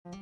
We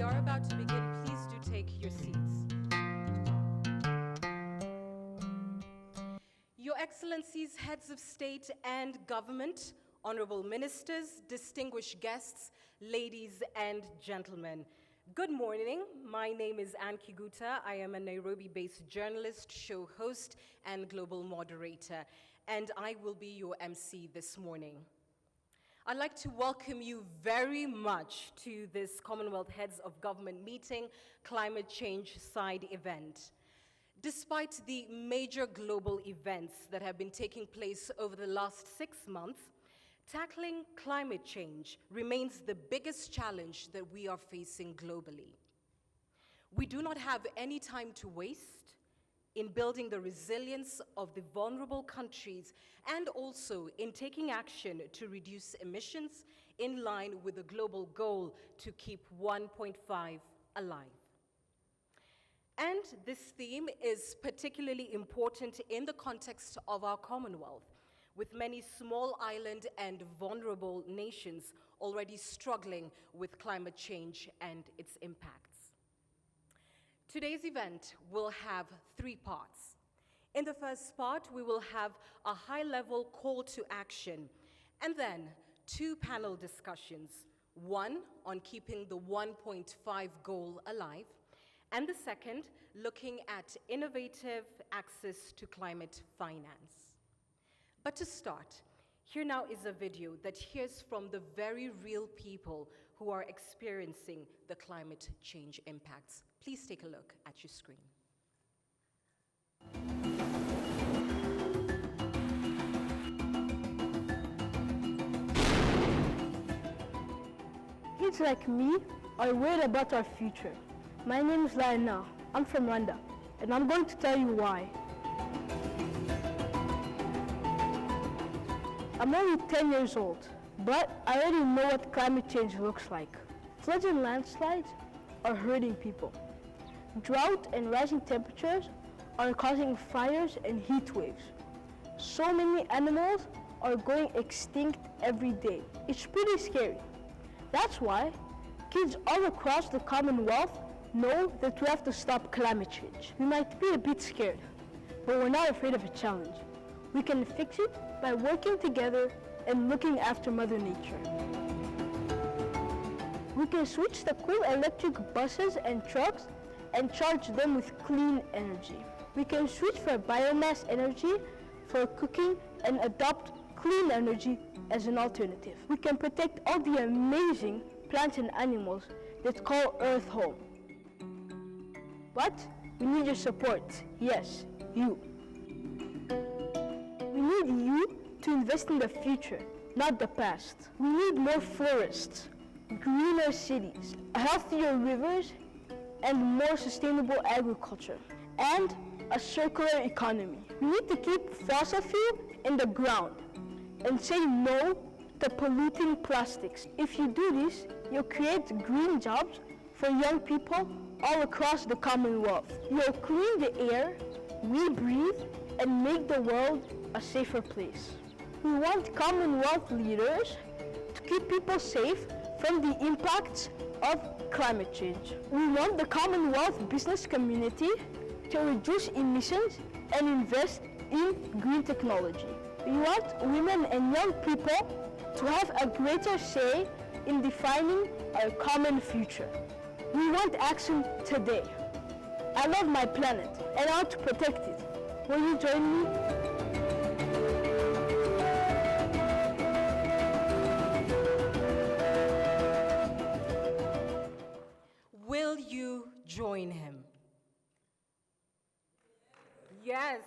are about to begin. Please do take your seats. Your Excellencies, heads of state and government, honorable ministers, distinguished guests, ladies and gentlemen. Good morning. My name is Ann Kiguta. I am a Nairobi-based journalist, show host, and global moderator, and I will be your MC this morning. I'd like to welcome you very much to this Commonwealth Heads of Government meeting, climate change side event. Despite the major global events that have been taking place over the last 6 months, tackling climate change remains the biggest challenge that we are facing globally. We do not have any time to waste in building the resilience of the vulnerable countries and also in taking action to reduce emissions in line with the global goal to keep 1.5 alive. And this theme is particularly important in the context of our Commonwealth, with many small island and vulnerable nations already struggling with climate change and its impacts. Today's event will have 3 parts. In the first part, we will have a high-level call to action, and then 2 panel discussions, one on keeping the 1.5 goal alive, and the second looking at innovative access to climate finance. But to start, here now is a video that hears from the very real people who are experiencing the climate change impacts. Please take a look at your screen. Kids like me are worried about our future. My name is Laina. I'm from Rwanda, and I'm going to tell you why. I'm only 10 years old, but I already know what climate change looks like. Floods and landslides are hurting people. Drought and rising temperatures are causing fires and heat waves. So many animals are going extinct every day. It's pretty scary. That's why kids all across the Commonwealth know that we have to stop climate change. We might be a bit scared, but we're not afraid of a challenge. We can fix it by working together and looking after Mother Nature. We can switch to cool electric buses and trucks and charge them with clean energy. We can switch for biomass energy for cooking and adopt clean energy as an alternative. We can protect all the amazing plants and animals that call Earth home. But we need your support. Yes, you. We need you to invest in the future, not the past. We need more forests, greener cities, healthier rivers, and more sustainable agriculture, and a circular economy. We need to keep fossil fuel in the ground and say no to polluting plastics. If you do this, you'll create green jobs for young people all across the Commonwealth. You'll clean the air we breathe and make the world a safer place. We want Commonwealth leaders to keep people safe from the impacts of climate change. We want the Commonwealth business community to reduce emissions and invest in green technology. We want women and young people to have a greater say in defining our common future. We want action today. I love my planet and I want to protect it. Will you join me? Yes.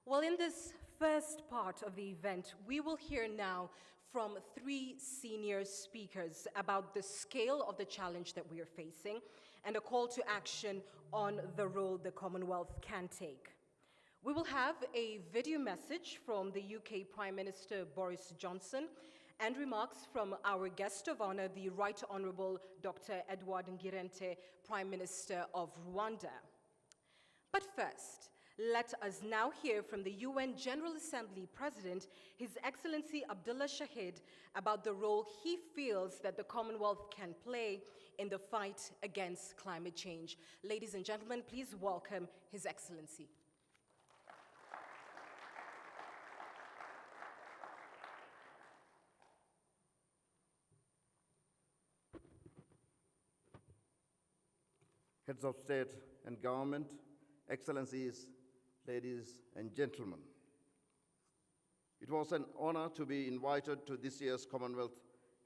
Well, in this first part of the event, we will hear now from 3 senior speakers about the scale of the challenge that we are facing and a call to action on the role the Commonwealth can take. We will have a video message from the UK Prime Minister Boris Johnson and remarks from our guest of honor, the Right Honorable Dr. Edward Ngirente, Prime Minister of Rwanda. But first, let us now hear from the UN General Assembly President, His Excellency Abdullah Shahid, about the role he feels that the Commonwealth can play in the fight against climate change. Ladies and gentlemen, please welcome His Excellency. Heads of State and Government, Excellencies, ladies and gentlemen. It was an honor to be invited to this year's Commonwealth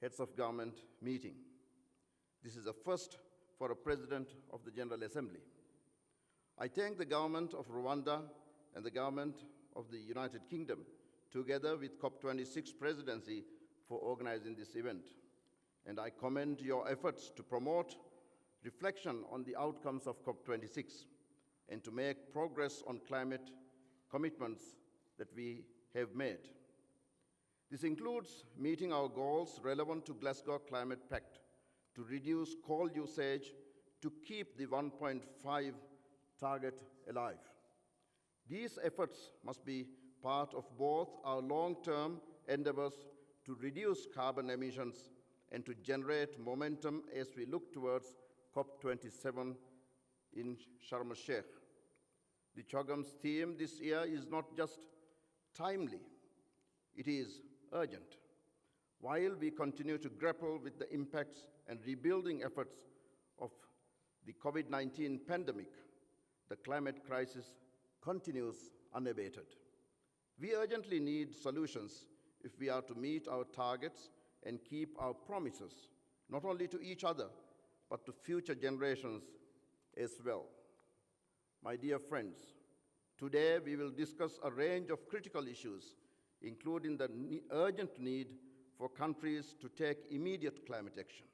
Heads of Government meeting. This is a first for a President of the General Assembly. I thank the Government of Rwanda and the Government of the United Kingdom, together with COP26 Presidency, for organizing this event. And I commend your efforts to promote reflection on the outcomes of COP26 and to make progress on climate commitments that we have made. This includes meeting our goals relevant to Glasgow Climate Pact to reduce coal usage to keep the 1.5 target alive. These efforts must be part of both our long-term endeavors to reduce carbon emissions and to generate momentum as we look towards COP27 in Sharm el-Sheikh. The CHOGM's theme this year is not just timely, it is urgent. While we continue to grapple with the impacts and rebuilding efforts of the COVID-19 pandemic, the climate crisis continues unabated. We urgently need solutions if we are to meet our targets and keep our promises, not only to each other, but to future generations as well. My dear friends, today we will discuss a range of critical issues, including the urgent need for countries to take immediate climate action.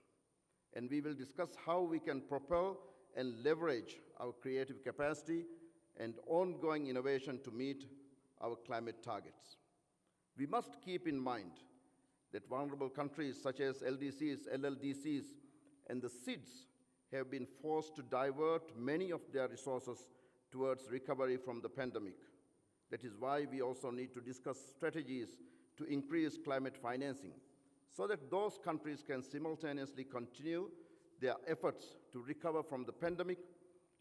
And we will discuss how we can propel and leverage our creative capacity and ongoing innovation to meet our climate targets. We must keep in mind that vulnerable countries such as LDCs, LLDCs, and the SIDS have been forced to divert many of their resources towards recovery from the pandemic. That is why we also need to discuss strategies to increase climate financing so that those countries can simultaneously continue their efforts to recover from the pandemic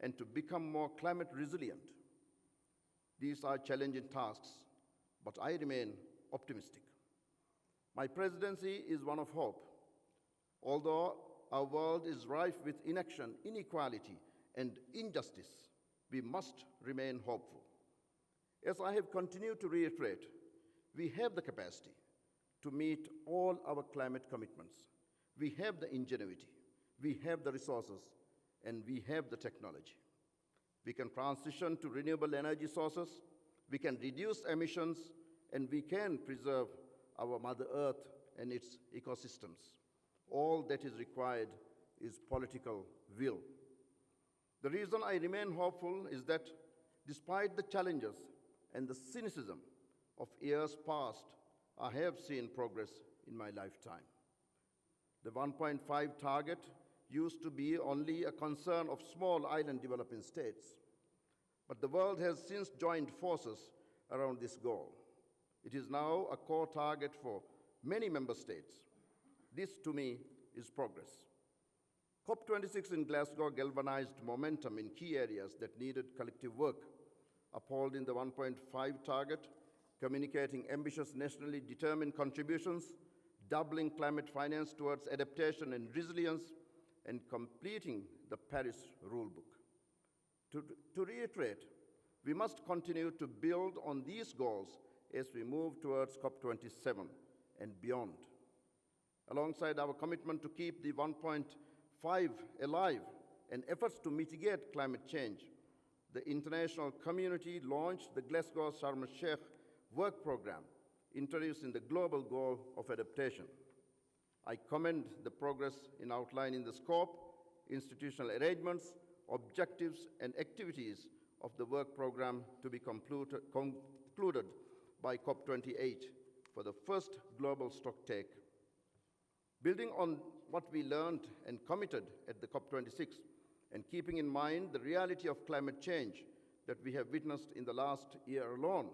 and to become more climate resilient. These are challenging tasks, but I remain optimistic. My presidency is one of hope. Although our world is rife with inaction, inequality, and injustice, we must remain hopeful. As I have continued to reiterate, we have the capacity to meet all our climate commitments. We have the ingenuity, we have the resources, and we have the technology. We can transition to renewable energy sources, we can reduce emissions, and we can preserve our Mother Earth and its ecosystems. All that is required is political will. The reason I remain hopeful is that despite the challenges and the cynicism of years past, I have seen progress in my lifetime. The 1.5 target used to be only a concern of small island developing states, but the world has since joined forces around this goal. It is now a core target for many member states. This, to me, is progress. COP26 in Glasgow galvanized momentum in key areas that needed collective work, upholding the 1.5 target, communicating ambitious nationally determined contributions, doubling climate finance towards adaptation and resilience, and completing the Paris rulebook. To reiterate, we must continue to build on these goals as we move towards COP27 and beyond. Alongside our commitment to keep the 1.5 alive and efforts to mitigate climate change, the international community launched the Glasgow Climate Pact work program, introducing the global goal of adaptation. I commend the progress in outlining the scope, institutional arrangements, objectives, and activities of the work program to be concluded by COP28 for the first global stocktake. Building on what we learned and committed at the COP26, and keeping in mind the reality of climate change that we have witnessed in the last year alone,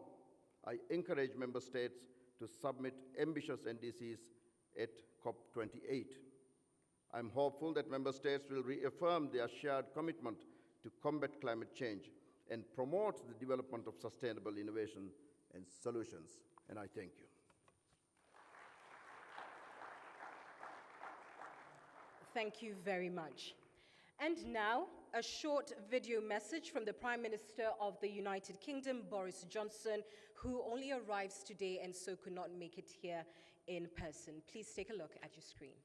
I encourage member states to submit ambitious NDCs at COP28. I'm hopeful that member states will reaffirm their shared commitment to combat climate change and promote the development of sustainable innovation and solutions. And I thank you. Thank you very much. And now, a short video message from the Prime Minister of the United Kingdom, Boris Johnson, who only arrives today and so could not make it here in person. Please take a look at your screen.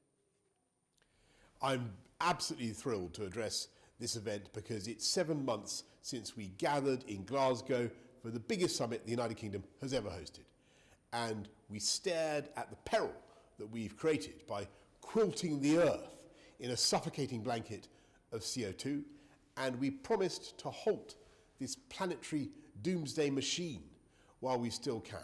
I'm absolutely thrilled to address this event because it's 7 months since we gathered in Glasgow for the biggest summit the United Kingdom has ever hosted. And we stared at the peril that we've created by quilting the earth in a suffocating blanket of CO2, and we promised to halt this planetary doomsday machine while we still can.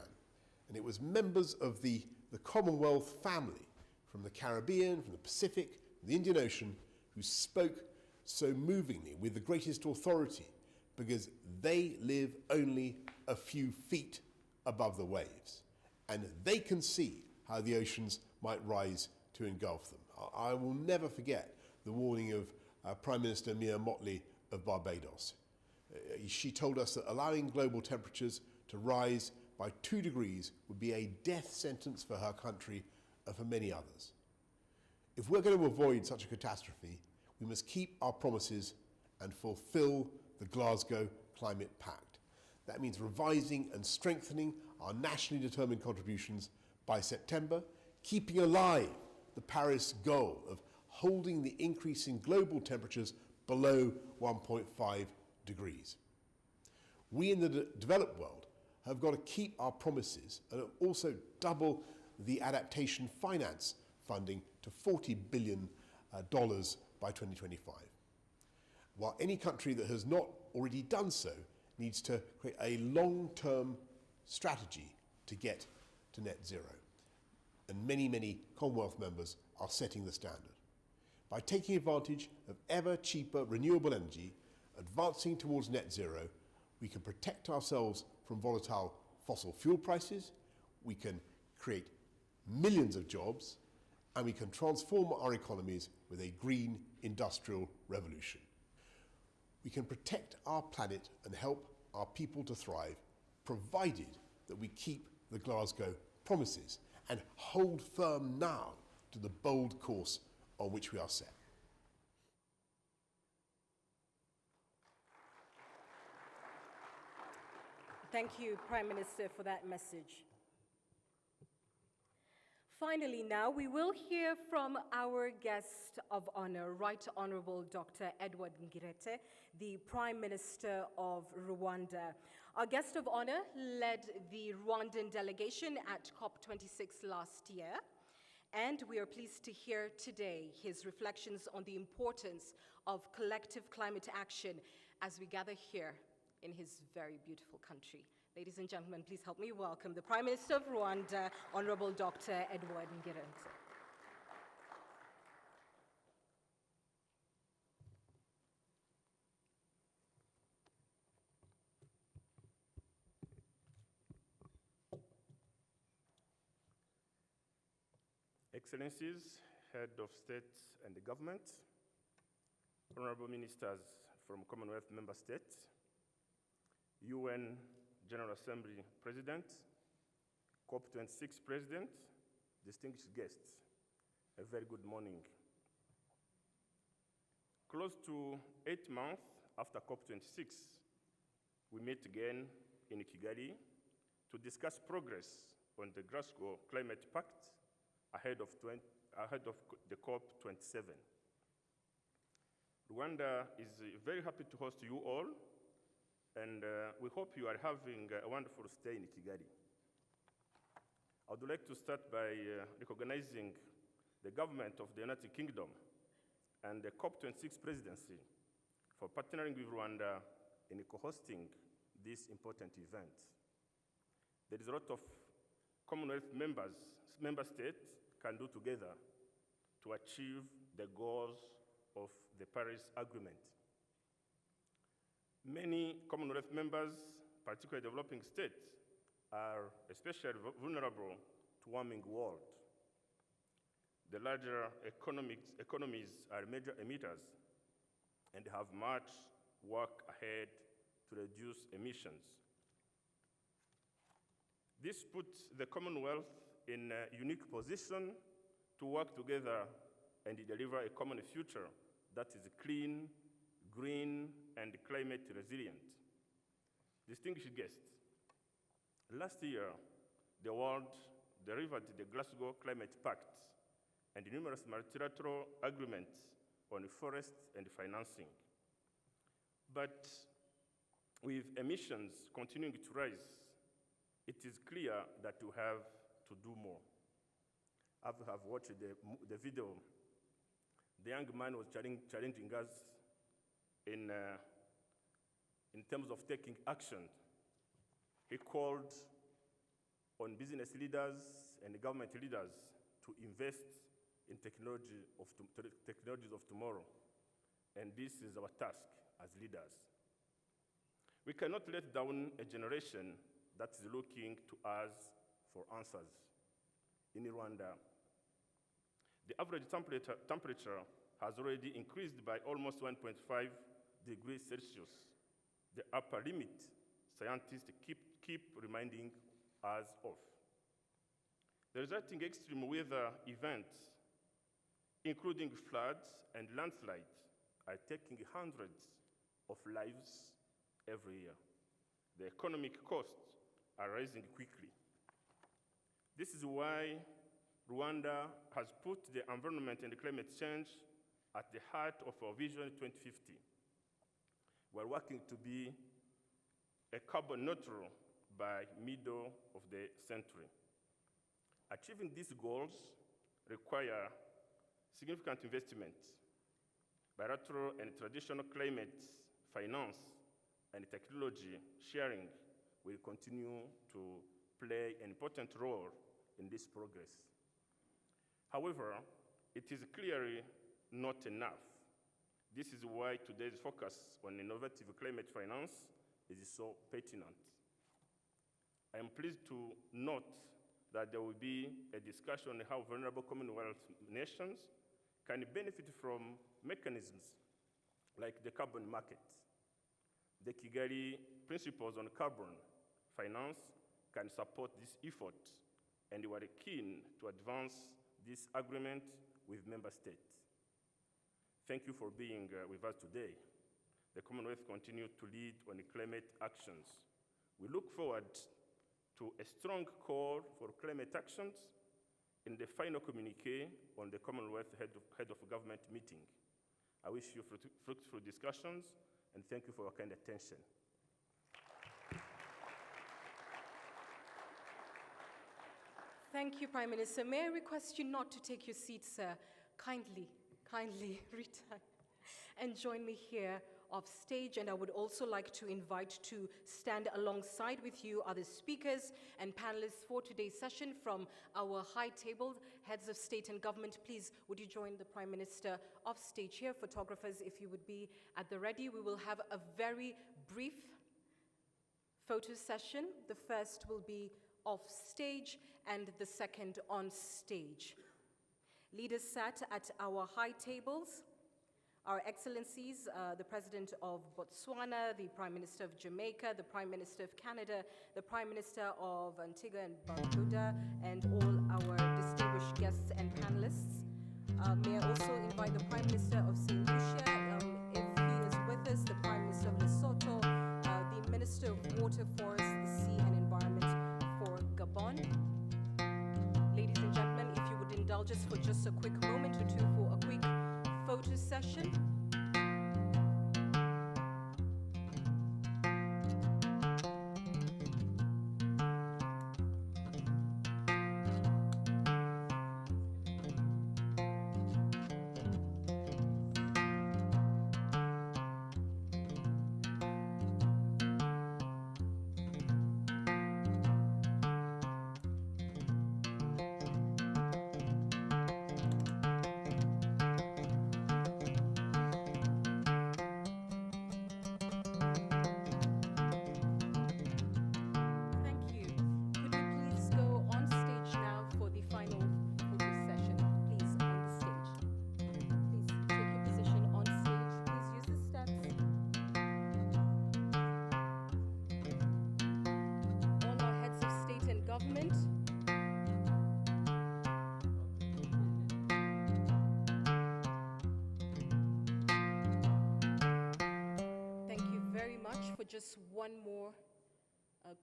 And it was members of the Commonwealth family from the Caribbean, from the Pacific, the Indian Ocean, who spoke so movingly with the greatest authority because they live only a few feet above the waves. And they can see how the oceans might rise to engulf them. I will never forget the warning of Prime Minister Mia Mottley of Barbados. She told us that allowing global temperatures to rise by 2 degrees would be a death sentence for her country and for many others. If we're going to avoid such a catastrophe, we must keep our promises and fulfill the Glasgow Climate Pact. That means revising and strengthening our nationally determined contributions by September, keeping alive the Paris goal of holding the increase in global temperatures below 1.5 degrees. We in the developed world have got to keep our promises and also double the adaptation finance funding to $40 billion by 2025. While any country that has not already done so needs to create a long-term strategy to get to net zero. And many, many Commonwealth members are setting the standard. By taking advantage of ever cheaper renewable energy, advancing towards net zero, we can protect ourselves from volatile fossil fuel prices, we can create millions of jobs, and we can transform our economies with a green industrial revolution. We can protect our planet and help our people to thrive, provided that we keep the Glasgow promises and hold firm now to the bold course on which we are set. Thank you, Prime Minister, for that message. Finally now, we will hear from our guest of honor, Right Honorable Dr. Edward Ngirente, the Prime Minister of Rwanda. Our guest of honor led the Rwandan delegation at COP26 last year, and we are pleased to hear today his reflections on the importance of collective climate action as we gather here in his very beautiful country. Ladies and gentlemen, please help me welcome the Prime Minister of Rwanda, Honorable Dr. Edward Ngirente. Excellencies, Head of State and the Government, Honorable Ministers from Commonwealth Member States, UN General Assembly President, COP26 President, distinguished guests, a very good morning. Close to 8 months after COP26, we meet again in Kigali to discuss progress on the Glasgow Climate Pact ahead of the COP27. Rwanda is very happy to host you all and we hope you are having a wonderful stay in Kigali. I would like to start by recognizing the government of the United Kingdom and the COP26 Presidency for partnering with Rwanda in co-hosting this important event. There is a lot of Commonwealth member states can do together to achieve the goals of the Paris Agreement. Many Commonwealth members, particularly developing states, are especially vulnerable to warming world. The larger economies are major emitters and have much work ahead to reduce emissions. This puts the Commonwealth in a unique position to work together and deliver a common future that is clean, green, and climate resilient. Distinguished guests, last year, the world delivered the Glasgow Climate Pact and numerous multilateral agreements on forests and financing. But with emissions continuing to rise, it is clear that we have to do more. I have watched the video. The young man was challenging us in terms of taking action. He called on business leaders and government leaders to invest in technologies of tomorrow. And this is our task as leaders. We cannot let down a generation that is looking to us for answers. In Rwanda, the average temperature has already increased by almost 1.5 degrees Celsius. The upper limit, scientists keep reminding us of. The resulting extreme weather events, including floods and landslides, are taking hundreds of lives every year. The economic costs are rising quickly. This is why Rwanda has put the environment and climate change at the heart of our Vision 2050. We're working to be a carbon neutral by middle of the century. Achieving these goals require significant investments. Bilateral and traditional climate finance and technology sharing will continue to play an important role in this progress. However, it is clearly not enough. This is why today's focus on innovative climate finance is so pertinent. I am pleased to note that there will be a discussion on how vulnerable Commonwealth nations can benefit from mechanisms like the carbon market. The Kigali Principles on Carbon Finance can support this effort, and we are keen to advance this agreement with member states. Thank you for being with us today. The Commonwealth continues to lead on climate actions. We look forward to a strong call for climate actions in the final communique on the Commonwealth Head of Government meeting. I wish you fruitful discussions, and thank you for your kind attention. Thank you, Prime Minister. May I request you not to take your seat, sir? Kindly return and join me here off stage. And I would also like to invite to stand alongside with you other speakers and panelists for today's session from our high table, heads of state and government. Please, would you join the Prime Minister off stage here? Photographers, if you would be at the ready. We will have a very brief photo session. The first will be off stage and the second on stage. Leaders sat at our high tables. Our Excellencies, the President of Botswana, the Prime Minister of Jamaica, the Prime Minister of Canada, the Prime Minister of Antigua and Barbuda, and all our distinguished guests and panelists. May I also invite the Prime Minister of St. Lucia, if he is with us, the Prime Minister of Lesotho, the Minister of Water, Forest, the Sea and Environment for Gabon. Ladies and gentlemen, if you would indulge us for just a quick moment or two for a quick photo session. Government. Thank you very much for just one more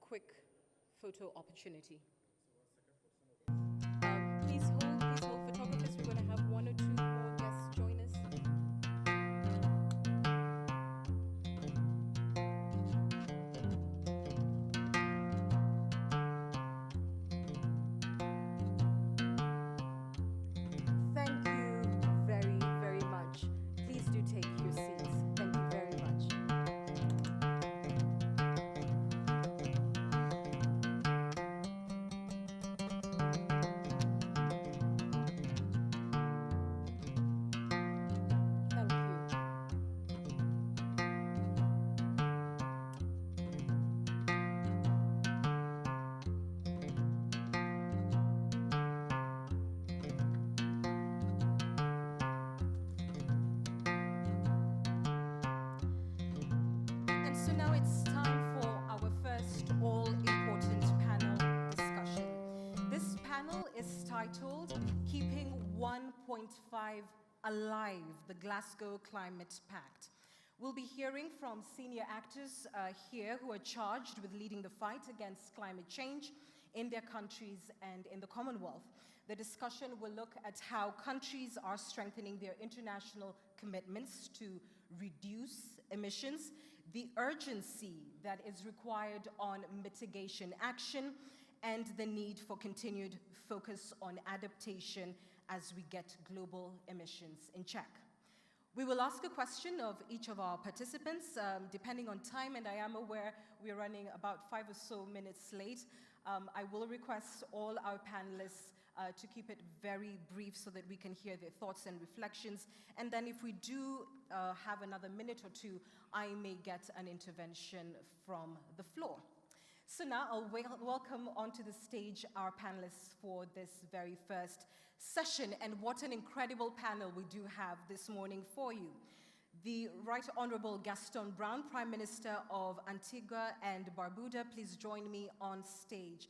quick photo opportunity. Please hold, photographers. We're going to have one or two more guests join us. Thank you very, very much. Please do take your seats. Thank you very much. Thank you. And so now it's time for our first all-important panel discussion. This panel is titled Keeping 1.5 Alive, the Glasgow Climate Pact. We'll be hearing from senior actors here who are charged with leading the fight against climate change in their countries and in the Commonwealth. The discussion will look at how countries are strengthening their international commitments to reduce emissions, the urgency that is required on mitigation action, and the need for continued focus on adaptation as we get global emissions in check. We will ask a question of each of our participants, depending on time, and I am aware we're running about 5 or so minutes late. I will request all our panelists to keep it very brief so that we can hear their thoughts and reflections. And then if we do have another minute or two, I may get an intervention from the floor. So now I'll welcome onto the stage our panelists for this very first session. And what an incredible panel we do have this morning for you. The Right Honorable Gaston Brown, Prime Minister of Antigua and Barbuda, please join me on stage.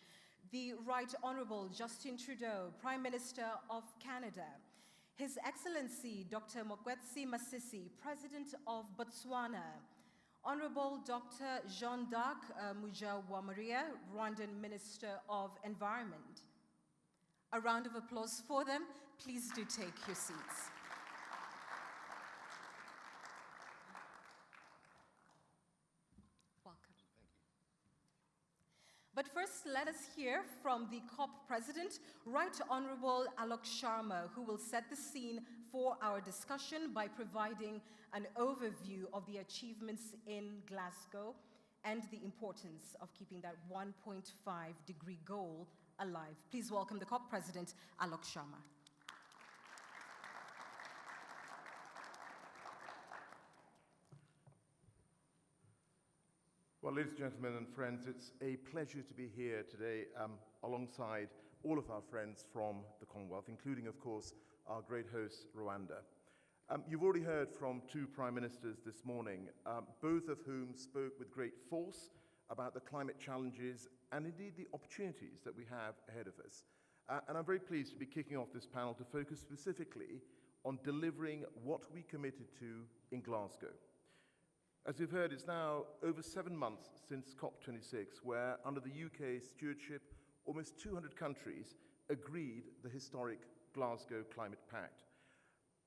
The Right Honorable Justin Trudeau, Prime Minister of Canada. His Excellency Dr. Mokgweetsi Masisi, President of Botswana. Honorable Dr. Jean-Darc Mujawamaria, Rwandan Minister of Environment. A round of applause for them. Please do take your seats. Welcome. Thank you. But first, let us hear from the COP President, Right Honorable Alok Sharma, who will set the scene for our discussion by providing an overview of the achievements in Glasgow and the importance of keeping that 1.5-degree goal alive. Please welcome the COP President, Alok Sharma. Well, ladies and gentlemen and friends, it's a pleasure to be here today alongside all of our friends from the Commonwealth, including, of course, our great host, Rwanda. You've already heard from two prime ministers this morning, both of whom spoke with great force about the climate challenges and indeed the opportunities that we have ahead of us. And I'm very pleased to be kicking off this panel to focus specifically on delivering what we committed to in Glasgow. As you've heard, it's now over 7 months since COP26, where under the UK stewardship, almost 200 countries agreed the historic Glasgow Climate Pact.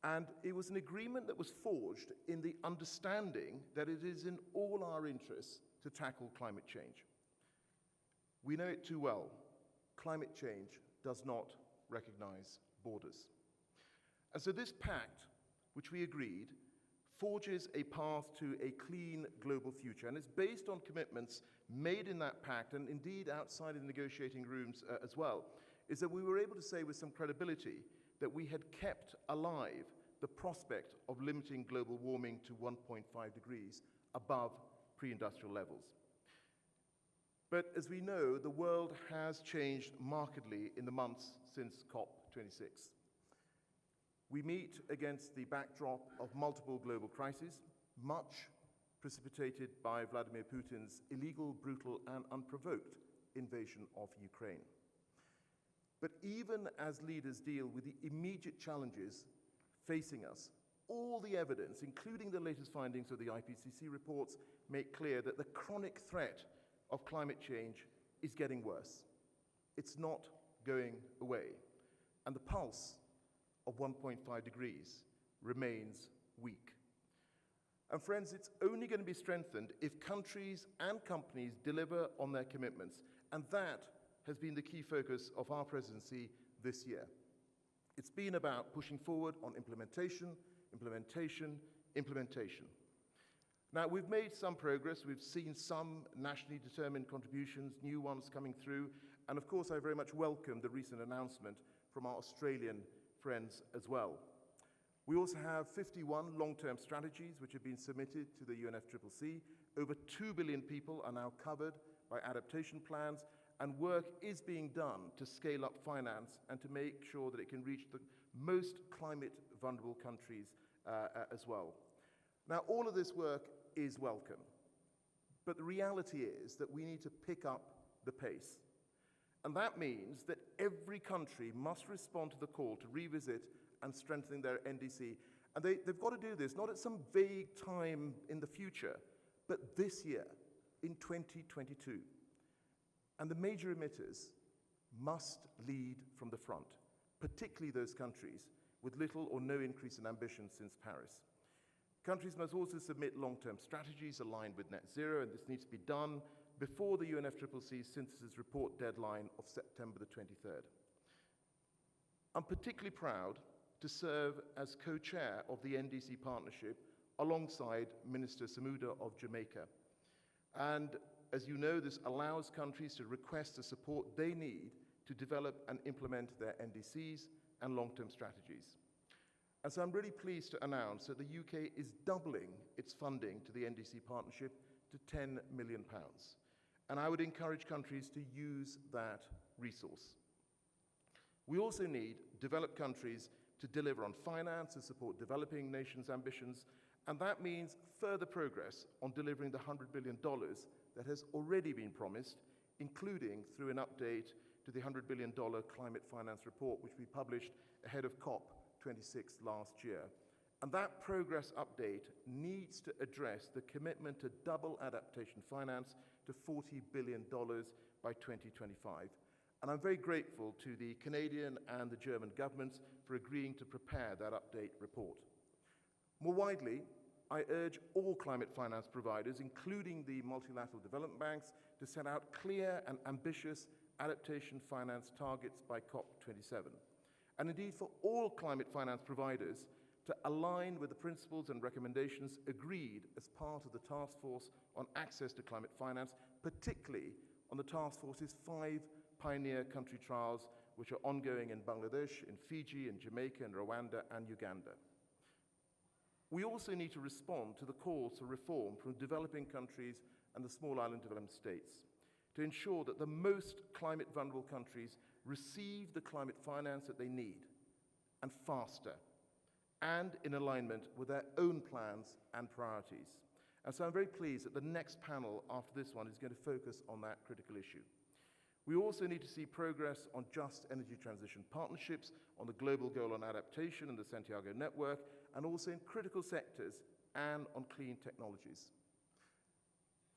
And it was an agreement that was forged in the understanding that it is in all our interests to tackle climate change. We know it too well. Climate change does not recognize borders. And so this pact, which we agreed, forges a path to a clean global future. And it's based on commitments made in that pact, and indeed outside of the negotiating rooms as well, is that we were able to say with some credibility that we had kept alive the prospect of limiting global warming to 1.5 degrees above pre-industrial levels. But as we know, the world has changed markedly in the months since COP26. We meet against the backdrop of multiple global crises, much precipitated by Vladimir Putin's illegal, brutal, and unprovoked invasion of Ukraine. But even as leaders deal with the immediate challenges facing us, all the evidence, including the latest findings of the IPCC reports, make clear that the chronic threat of climate change is getting worse. It's not going away. And the pulse of 1.5 degrees remains weak. And friends, it's only going to be strengthened if countries and companies deliver on their commitments. And that has been the key focus of our presidency this year. It's been about pushing forward on implementation, implementation, implementation. Now, we've made some progress. We've seen some nationally determined contributions, new ones coming through. And of course, I very much welcome the recent announcement from our Australian friends as well. We also have 51 long-term strategies which have been submitted to the UNFCCC. Over 2 billion people are now covered by adaptation plans, and work is being done to scale up finance and to make sure that it can reach the most climate vulnerable countries as well. Now, all of this work is welcome, but the reality is that we need to pick up the pace. And that means that every country must respond to the call to revisit and strengthen their NDC. And they've got to do this, not at some vague time in the future, but this year, in 2022. And the major emitters must lead from the front, particularly those countries with little or no increase in ambition since Paris. Countries must also submit long-term strategies aligned with net zero, and this needs to be done before the UNFCCC synthesis report deadline of September the 23rd. I'm particularly proud to serve as co-chair of the NDC partnership alongside Minister Samuda of Jamaica. And as you know, this allows countries to request the support they need to develop and implement their NDCs and long-term strategies. And so I'm really pleased to announce that the UK is doubling its funding to the NDC partnership to £10 million. And I would encourage countries to use that resource. We also need developed countries to deliver on finance and support developing nations' ambitions, and that means further progress on delivering the $100 billion that has already been promised, including through an update to the $100 billion climate finance report, which we published ahead of COP26 last year. And that progress update needs to address the commitment to double adaptation finance to $40 billion by 2025. And I'm very grateful to the Canadian and the German governments for agreeing to prepare that update report. More widely, I urge all climate finance providers, including the multilateral development banks, to set out clear and ambitious adaptation finance targets by COP27. And indeed, for all climate finance providers to align with the principles and recommendations agreed as part of the Task Force on Access to Climate Finance, particularly on the Task Force's 5 pioneer country trials, which are ongoing in Bangladesh, in Fiji, in Jamaica, in Rwanda, and Uganda. We also need to respond to the calls for reform from developing countries and the small island development states to ensure that the most climate vulnerable countries receive the climate finance that they need, and faster, and in alignment with their own plans and priorities. And so I'm very pleased that the next panel after this one is going to focus on that critical issue. We also need to see progress on just energy transition partnerships, on the global goal on adaptation and the Santiago network, and also in critical sectors and on clean technologies.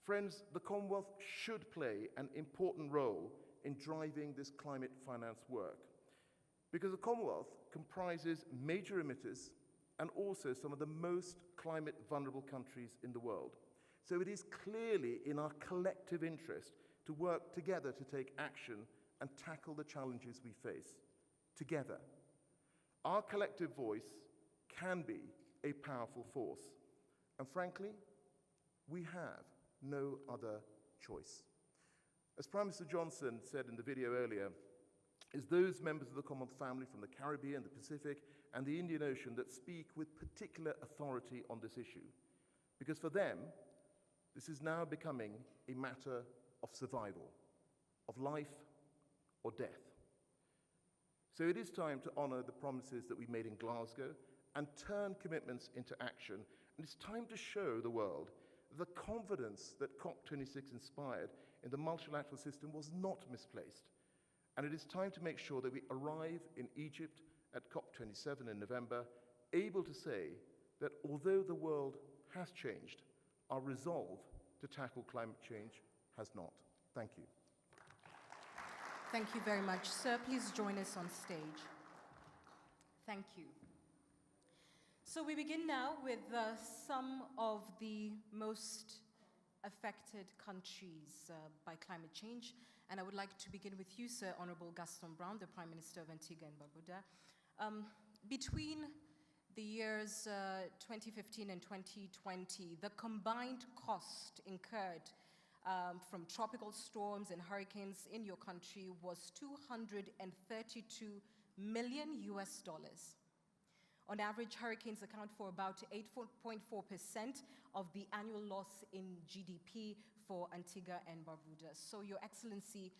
Friends, the Commonwealth should play an important role in driving this climate finance work, because the Commonwealth comprises major emitters and also some of the most climate vulnerable countries in the world. So it is clearly in our collective interest to work together to take action and tackle the challenges we face together. Our collective voice can be a powerful force. And frankly, we have no other choice. As Prime Minister Johnson said in the video earlier, it's those members of the Commonwealth family from the Caribbean, the Pacific, and the Indian Ocean that speak with particular authority on this issue. Because for them, this is now becoming a matter of survival, of life or death. So it is time to honor the promises that we made in Glasgow and turn commitments into action. And it's time to show the world the confidence that COP26 inspired in the multilateral system was not misplaced. And it is time to make sure that we arrive in Egypt at COP27 in November, able to say that although the world has changed, our resolve to tackle climate change has not. Thank you. Thank you very much. Sir, please join us on stage. Thank you. So we begin now with some of the most affected countries by climate change. And I would like to begin with you, Sir Honorable Gaston Brown, the Prime Minister of Antigua and Barbuda. Between the years 2015 and 2020, the combined cost incurred from tropical storms and hurricanes in your country was $232 million US. On average, hurricanes account for about 8.4% of the annual loss in GDP for Antigua and Barbuda. So, Your Excellency,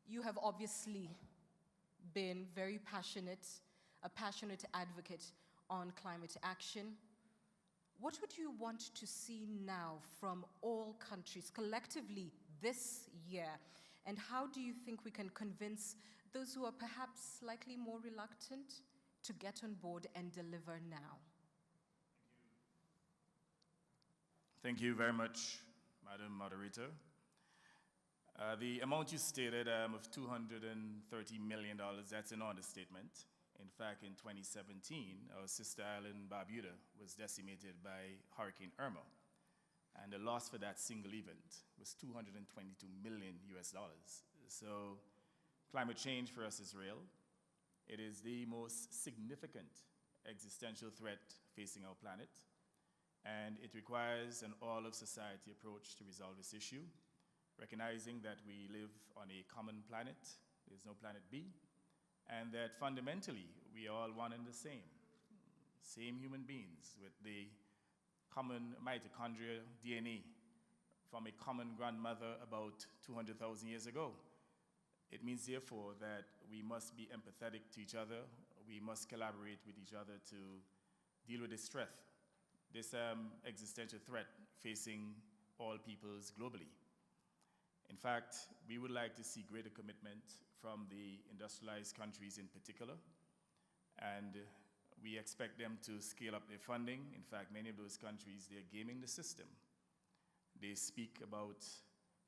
you have obviously been very passionate, a passionate advocate on climate action. What would you want to see now from all countries collectively this year? And how do you think we can convince those who are perhaps slightly more reluctant to get on board and deliver now? Thank you very much, Madam Moderator. The amount you stated of $230 million, that's an understatement. In fact, in 2017, our sister island, Barbuda, was decimated by Hurricane Irma. And the loss for that single event was $222 million US. So climate change for us is real. It is the most significant existential threat facing our planet. And it requires an all-of-society approach to resolve this issue, recognizing that we live on a common planet, there's no planet B, and that fundamentally we are all one and the same human beings with the common mitochondrial DNA from a common grandmother about 200,000 years ago. It means, therefore, that we must be empathetic to each other, we must collaborate with each other to deal with this threat, this existential threat facing all peoples globally. In fact, we would like to see greater commitment from the industrialized countries in particular, and we expect them to scale up their funding. In fact, many of those countries, they're gaming the system. They speak about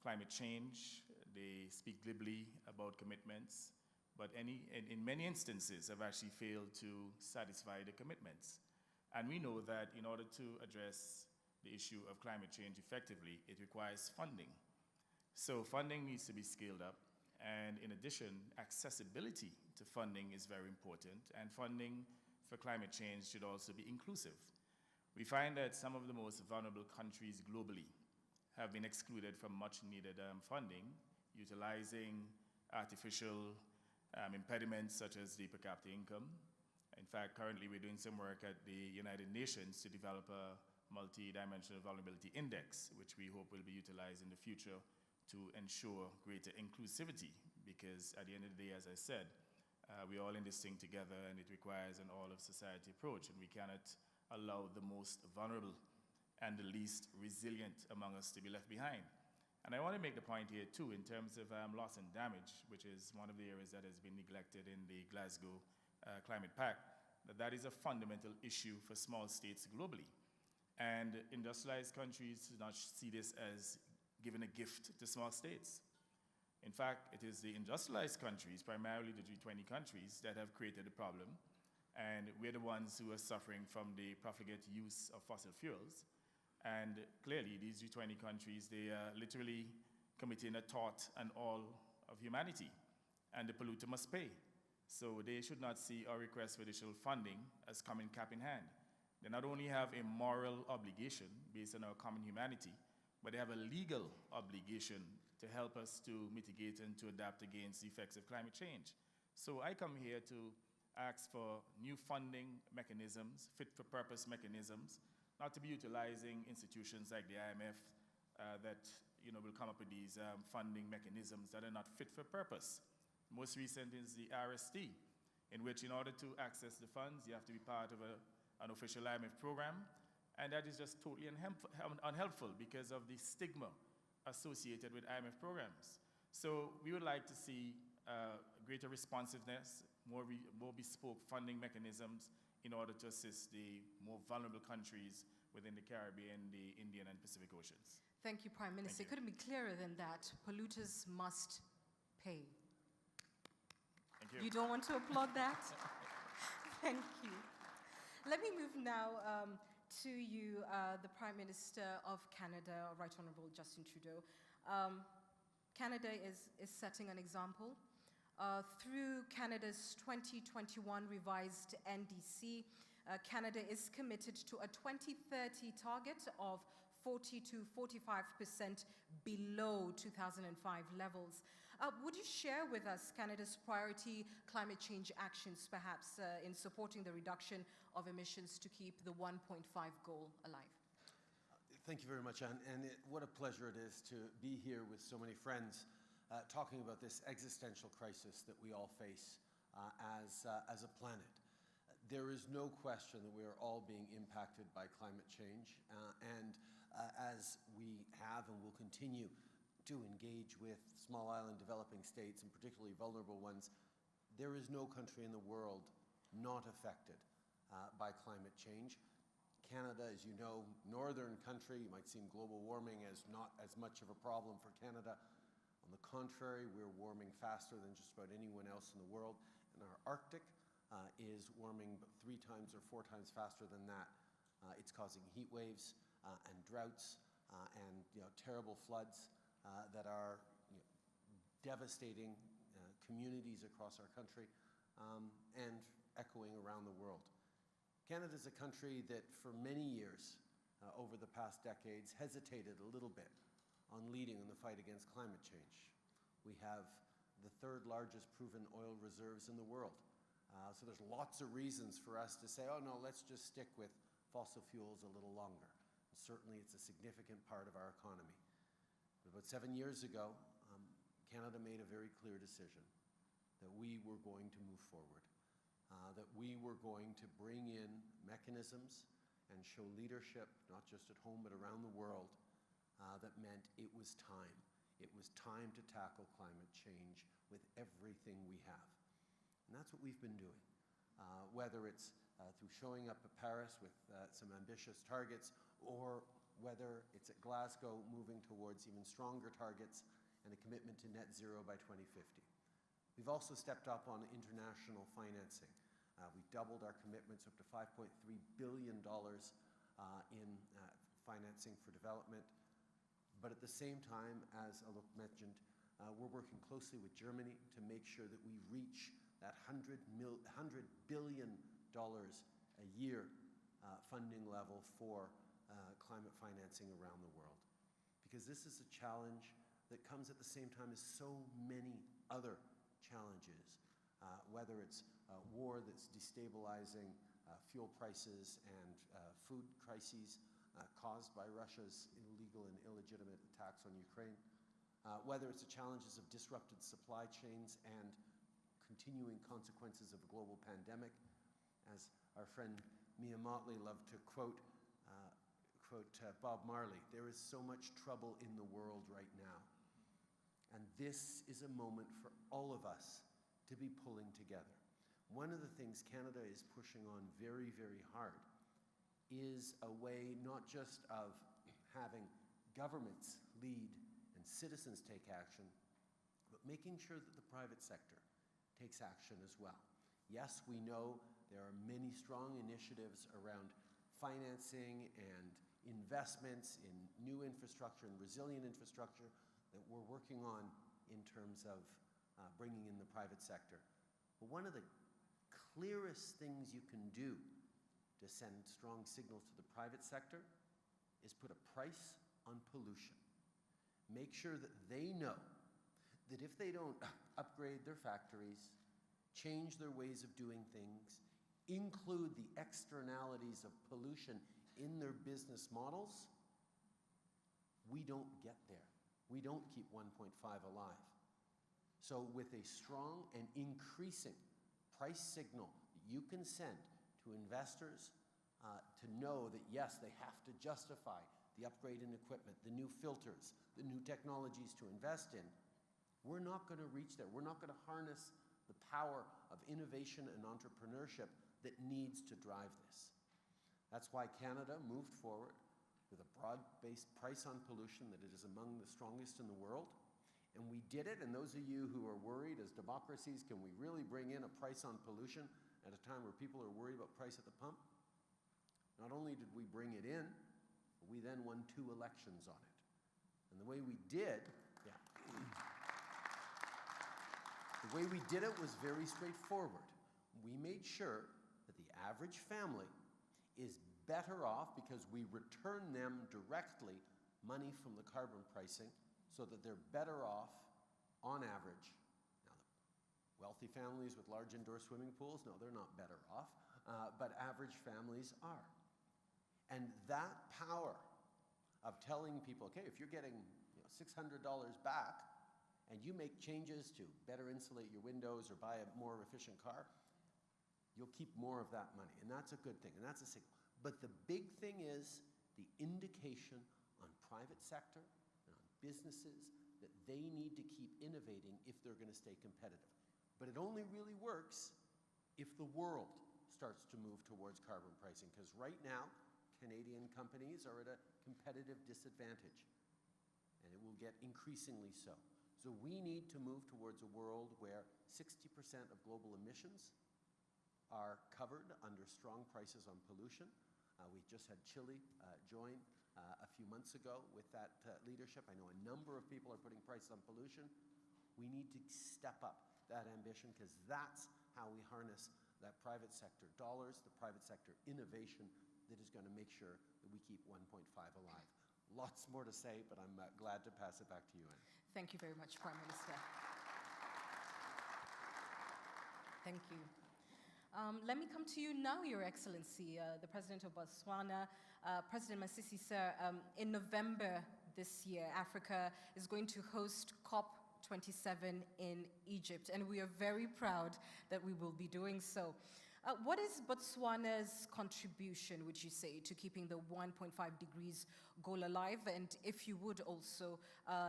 climate change, they speak glibly about commitments, but in many instances have actually failed to satisfy the commitments. And we know that in order to address the issue of climate change effectively, it requires funding. So funding needs to be scaled up, and in addition, accessibility to funding is very important, and funding for climate change should also be inclusive. We find that some of the most vulnerable countries globally have been excluded from much needed funding, utilizing artificial impediments such as the per capita income. In fact, currently we're doing some work at the United Nations to develop a multi-dimensional vulnerability index, which we hope will be utilized in the future to ensure greater inclusivity, because at the end of the day, as I said, we're all in this thing together, and it requires an all-of-society approach, and we cannot allow the most vulnerable and the least resilient among us to be left behind. And I want to make the point here, too, in terms of loss and damage, which is one of the areas that has been neglected in the Glasgow Climate Pact, that is a fundamental issue for small states globally. And industrialized countries do not see this as giving a gift to small states. In fact, it is the industrialized countries, primarily the G20 countries, that have created the problem. And we're the ones who are suffering from the profligate use of fossil fuels. And clearly, these G20 countries, they are literally committing a tort on all of humanity. And the polluter must pay. So they should not see our request for additional funding as coming cap in hand. They not only have a moral obligation based on our common humanity, but they have a legal obligation to help us to mitigate and to adapt against the effects of climate change. So I come here to ask for new funding mechanisms, fit-for-purpose mechanisms, not to be utilizing institutions like the IMF that will come up with these funding mechanisms that are not fit for purpose. Most recent is the RST, in which in order to access the funds, you have to be part of an official IMF program, and that is just totally unhelpful because of the stigma associated with IMF programs. So we would like to see greater responsiveness, more bespoke funding mechanisms in order to assist the more vulnerable countries within the Caribbean, the Indian and Pacific Oceans. Thank you, Prime Minister. It couldn't be clearer than that. Polluters must pay. Thank you. You don't want to applaud that? Thank you. Let me move now to you, the Prime Minister of Canada, Right Honorable Justin Trudeau. Canada is setting an example. Through Canada's 2021 revised NDC, Canada is committed to a 2030 target of 40 to 45% below 2005 levels. Would you share with us Canada's priority climate change actions, perhaps, in supporting the reduction of emissions to keep the 1.5 goal alive? Thank you very much, Anne. And what a pleasure it is to be here with so many friends talking about this existential crisis that we all face as a planet. There is no question that we are all being impacted by climate change. As we have and will continue to engage with small island developing states, and particularly vulnerable ones, there is no country in the world not affected by climate change. Canada, as you know, northern country, you might seem global warming as not as much of a problem for Canada. On the contrary, we're warming faster than just about anyone else in the world. And our Arctic is warming 3 times or 4 times faster than that. It's causing heat waves and droughts and terrible floods that are devastating communities across our country and echoing around the world. Canada is a country that for many years over the past decades hesitated a little bit on leading in the fight against climate change. We have the 3rd largest proven oil reserves in the world. So there's lots of reasons for us to say, oh no, let's just stick with fossil fuels a little longer. And certainly it's a significant part of our economy. But about 7 years ago, Canada made a very clear decision that we were going to move forward, that we were going to bring in mechanisms and show leadership, not just at home but around the world, that meant it was time. It was time to tackle climate change with everything we have. And that's what we've been doing, whether it's through showing up at Paris with some ambitious targets, or whether it's at Glasgow moving towards even stronger targets and a commitment to net zero by 2050. We've also stepped up on international financing. We've doubled our commitments up to $5.3 billion in financing for development. But at the same time, as Alok mentioned, we're working closely with Germany to make sure that we reach that $100 billion a year funding level for climate financing around the world. Because this is a challenge that comes at the same time as so many other challenges, whether it's war that's destabilizing fuel prices and food crises caused by Russia's illegal and illegitimate attacks on Ukraine, whether it's the challenges of disrupted supply chains and continuing consequences of a global pandemic. As our friend Mia Motley loved to quote Bob Marley, there is so much trouble in the world right now. And this is a moment for all of us to be pulling together. One of the things Canada is pushing on very, very hard is a way not just of having governments lead and citizens take action, but making sure that the private sector takes action as well. Yes, we know there are many strong initiatives around financing and investments in new infrastructure and resilient infrastructure that we're working on in terms of bringing in the private sector. But one of the clearest things you can do to send strong signals to the private sector is put a price on pollution. Make sure that they know that if they don't upgrade their factories, change their ways of doing things, include the externalities of pollution in their business models, we don't get there. We don't keep 1.5 alive. So with a strong and increasing price signal that you can send to investors to know that yes, they have to justify the upgrade in equipment, the new filters, the new technologies to invest in, we're not going to reach there. We're not going to harness the power of innovation and entrepreneurship that needs to drive this. That's why Canada moved forward with a broad-based price on pollution that it is among the strongest in the world. And we did it, and those of you who are worried as democracies, can we really bring in a price on pollution at a time where people are worried about price at the pump? Not only did we bring it in, but we then won 2 elections on it. And the way we did, the way we did it was very straightforward. We made sure that the average family is better off because we return them directly money from the carbon pricing so that they're better off on average. Now, the wealthy families with large indoor swimming pools, no, they're not better off, but average families are. And that power of telling people, okay, if you're getting $600 back, and you make changes to better insulate your windows or buy a more efficient car, you'll keep more of that money. And that's a good thing, and that's a signal. But the big thing is the indication on private sector and on businesses that they need to keep innovating if they're going to stay competitive. But it only really works if the world starts to move towards carbon pricing, because right now, Canadian companies are at a competitive disadvantage, and it will get increasingly so. So we need to move towards a world where 60% of global emissions are covered under strong prices on pollution. We just had Chile join a few months ago with that leadership. I know a number of people are putting prices on pollution. We need to step up that ambition, because that's how we harness that private sector dollars, the private sector innovation that is going to make sure that we keep 1.5 alive. Lots more to say, but I'm glad to pass it back to you, Anne. Thank you very much, Prime Minister. Thank you. Let me come to you now, Your Excellency, the President of Botswana. President Masisi, sir, in November this year, Africa is going to host COP27 in Egypt, and we are very proud that we will be doing so. What is Botswana's contribution, would you say, to keeping the 1.5 degrees goal alive? And if you would also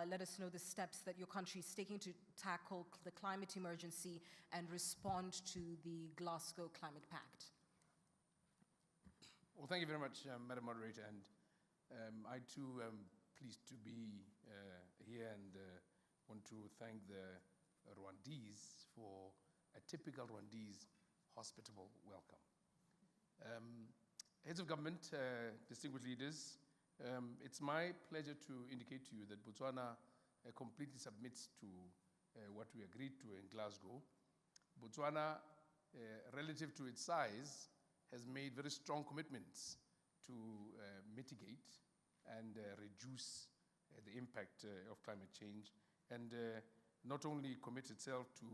let us know the steps that your country is taking to tackle the climate emergency and respond to the Glasgow Climate Pact. Well, thank you very much, Madam Moderator, and I too am pleased to be here and want to thank the Rwandese for a typical Rwandese hospitable welcome. Heads of government, distinguished leaders, it's my pleasure to indicate to you that Botswana completely submits to what we agreed to in Glasgow. Botswana, relative to its size, has made very strong commitments to mitigate and reduce the impact of climate change, and not only commit itself to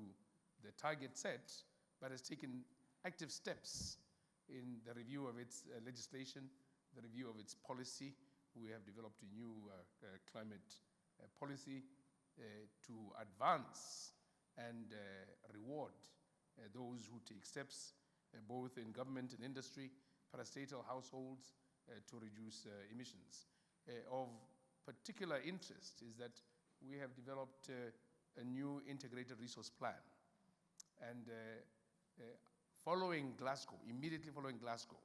the target set, but has taken active steps in the review of its legislation, the review of its policy. We have developed a new climate policy to advance and reward those who take steps, both in government and industry, parastatal households, to reduce emissions. Of particular interest is that we have developed a new integrated resource plan. And following Glasgow, immediately following Glasgow,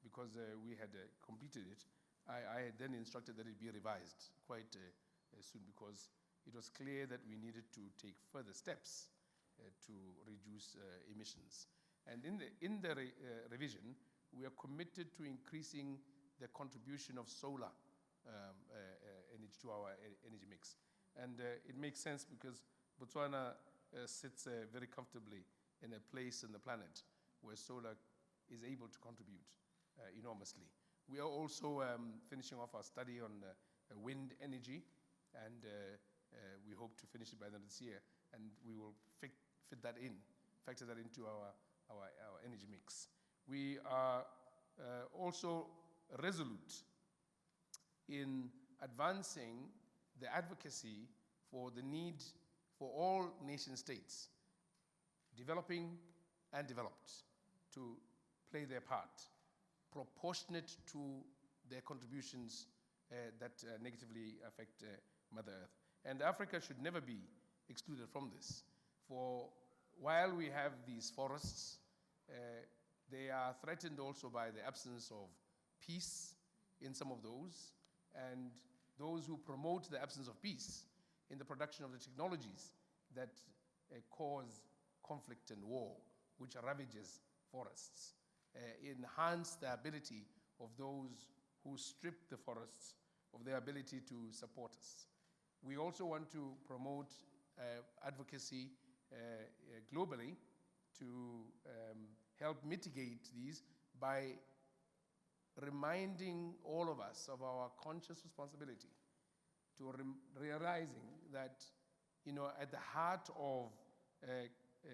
because we had completed it, I had then instructed that it be revised quite soon, because it was clear that we needed to take further steps to reduce emissions. And in the revision, we are committed to increasing the contribution of solar energy to our energy mix. And it makes sense because Botswana sits very comfortably in a place on the planet where solar is able to contribute enormously. We are also finishing off our study on wind energy, and we hope to finish it by the end of this year, and we will factor that into our energy mix. We are also resolute in advancing the advocacy for the need for all nation states, developing and developed, to play their part, proportionate to their contributions that negatively affect Mother Earth. And Africa should never be excluded from this. For while we have these forests, they are threatened also by the absence of peace in some of those, and those who promote the absence of peace in the production of the technologies that cause conflict and war, which ravages forests, enhance the ability of those who strip the forests of their ability to support us. We also want to promote advocacy globally to help mitigate these by reminding all of us of our conscious responsibility to realizing that, at the heart of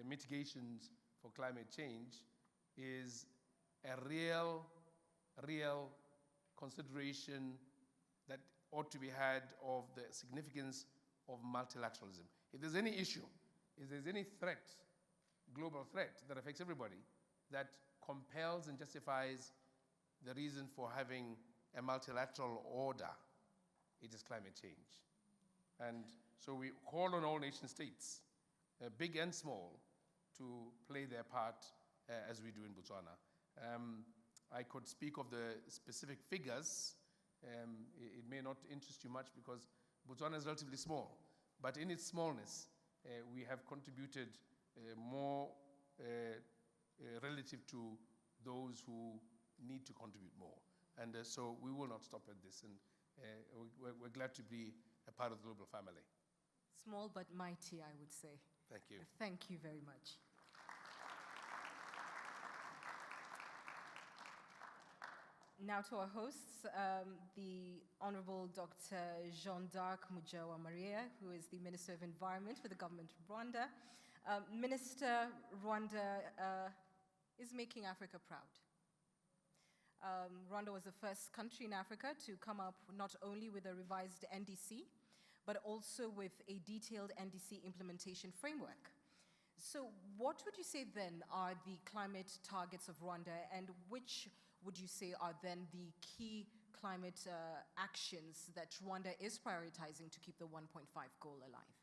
mitigations for climate change is a real consideration that ought to be had of the significance of multilateralism. If there's any issue, if there's any threat, global threat that affects everybody, that compels and justifies the reason for having a multilateral order, it is climate change. And so we call on all nation states, big and small, to play their part as we do in Botswana. I could speak of the specific figures. It may not interest you much because Botswana is relatively small, but in its smallness, we have contributed more relative to those who need to contribute more. And so we will not stop at this, and we're glad to be a part of the global family. Small but mighty, I would say. Thank you. Thank you very much. Now to our hosts, the Honorable Dr. Jean-D'Arc Mujawa Maria, who is the Minister of Environment for the Government of Rwanda. Minister, Rwanda is making Africa proud. Rwanda was the first country in Africa to come up not only with a revised NDC, but also with a detailed NDC implementation framework. So what would you say then are the climate targets of Rwanda, and which would you say are then the key climate actions that Rwanda is prioritizing to keep the 1.5 goal alive?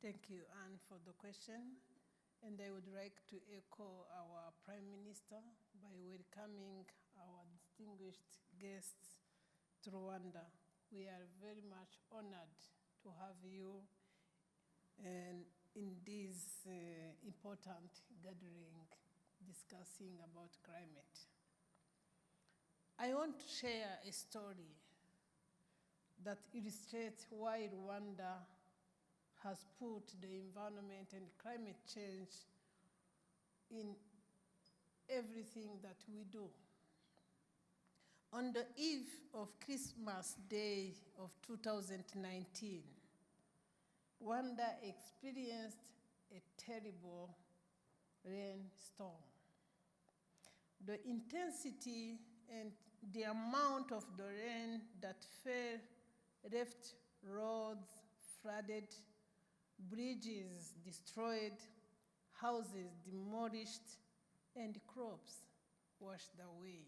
Thank you, Anne, for the question. And I would like to echo our Prime Minister by welcoming our distinguished guests to Rwanda. We are very much honored to have you in this important gathering discussing about climate. I want to share a story that illustrates why Rwanda has put the environment and climate change in everything that we do. On the eve of Christmas Day of 2019, Rwanda experienced a terrible rainstorm. The intensity and the amount of the rain that fell left roads flooded, bridges destroyed, houses demolished, and crops washed away.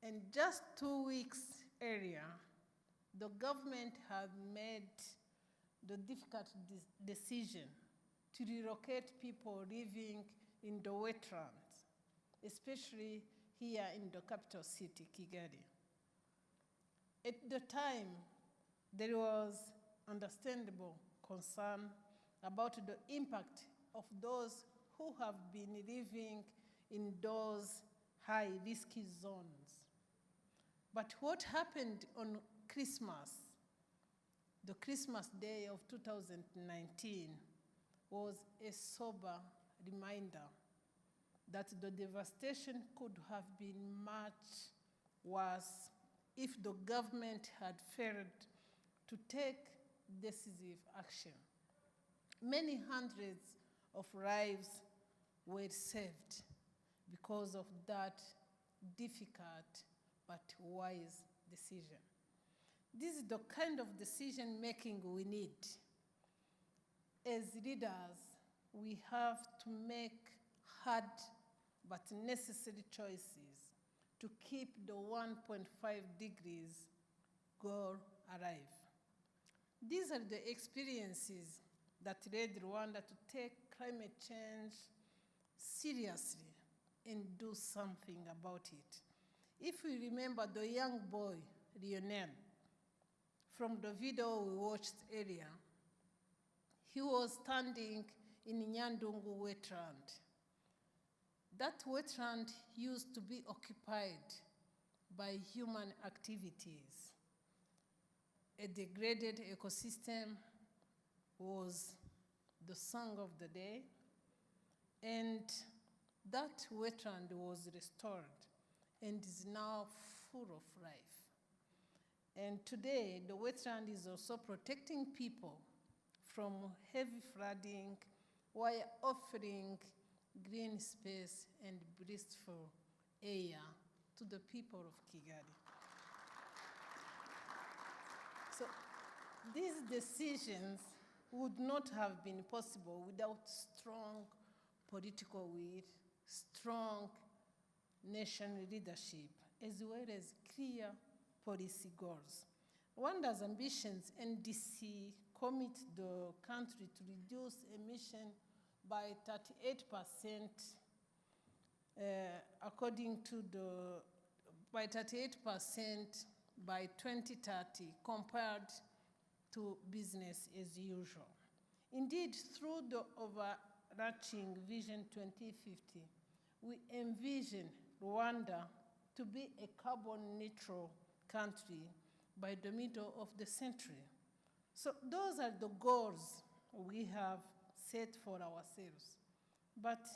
And just 2 weeks earlier, the government had made the difficult decision to relocate people living in the wetlands, especially here in the capital city, Kigali. At the time, there was understandable concern about the impact of those who have been living in those high-risky zones. But what happened on Christmas, the Christmas Day of 2019, was a sober reminder that the devastation could have been much worse if the government had failed to take decisive action. Many hundreds of lives were saved because of that difficult but wise decision. This is the kind of decision-making we need. As leaders, we have to make hard but necessary choices to keep the 1.5 degrees goal alive. These are the experiences that led Rwanda to take climate change seriously and do something about it. If we remember the young boy, Lionel, from the video we watched earlier, he was standing in Nyandungu wetland. That wetland used to be occupied by human activities. A degraded ecosystem was the song of the day, and that wetland was restored and is now full of life. And today, the wetland is also protecting people from heavy flooding while offering green space and blissful air to the people of Kigali. So these decisions would not have been possible without strong political will, strong nation leadership, as well as clear policy goals. Rwanda's ambitions, NDC, commit the country to reduce emission by 38%, by 38% by 2030 compared to business as usual. Indeed, through the overarching Vision 2050, we envision Rwanda to be a carbon neutral country by the middle of the century. So those are the goals we have set for ourselves. But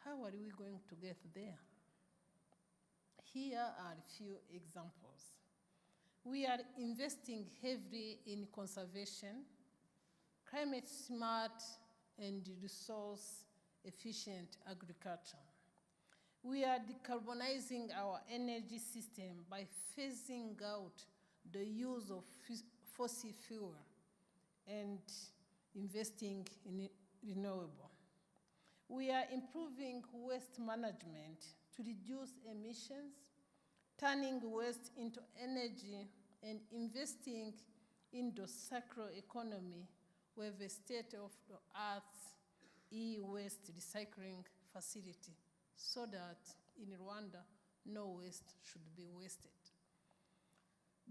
how are we going to get there? Here are a few examples. We are investing heavily in conservation, climate smart and resource efficient agriculture. We are decarbonizing our energy system by phasing out the use of fossil fuel and investing in renewable. We are improving waste management to reduce emissions, turning waste into energy, and investing in the circular economy with a state-of-the-art e-waste recycling facility so that in Rwanda, no waste should be wasted.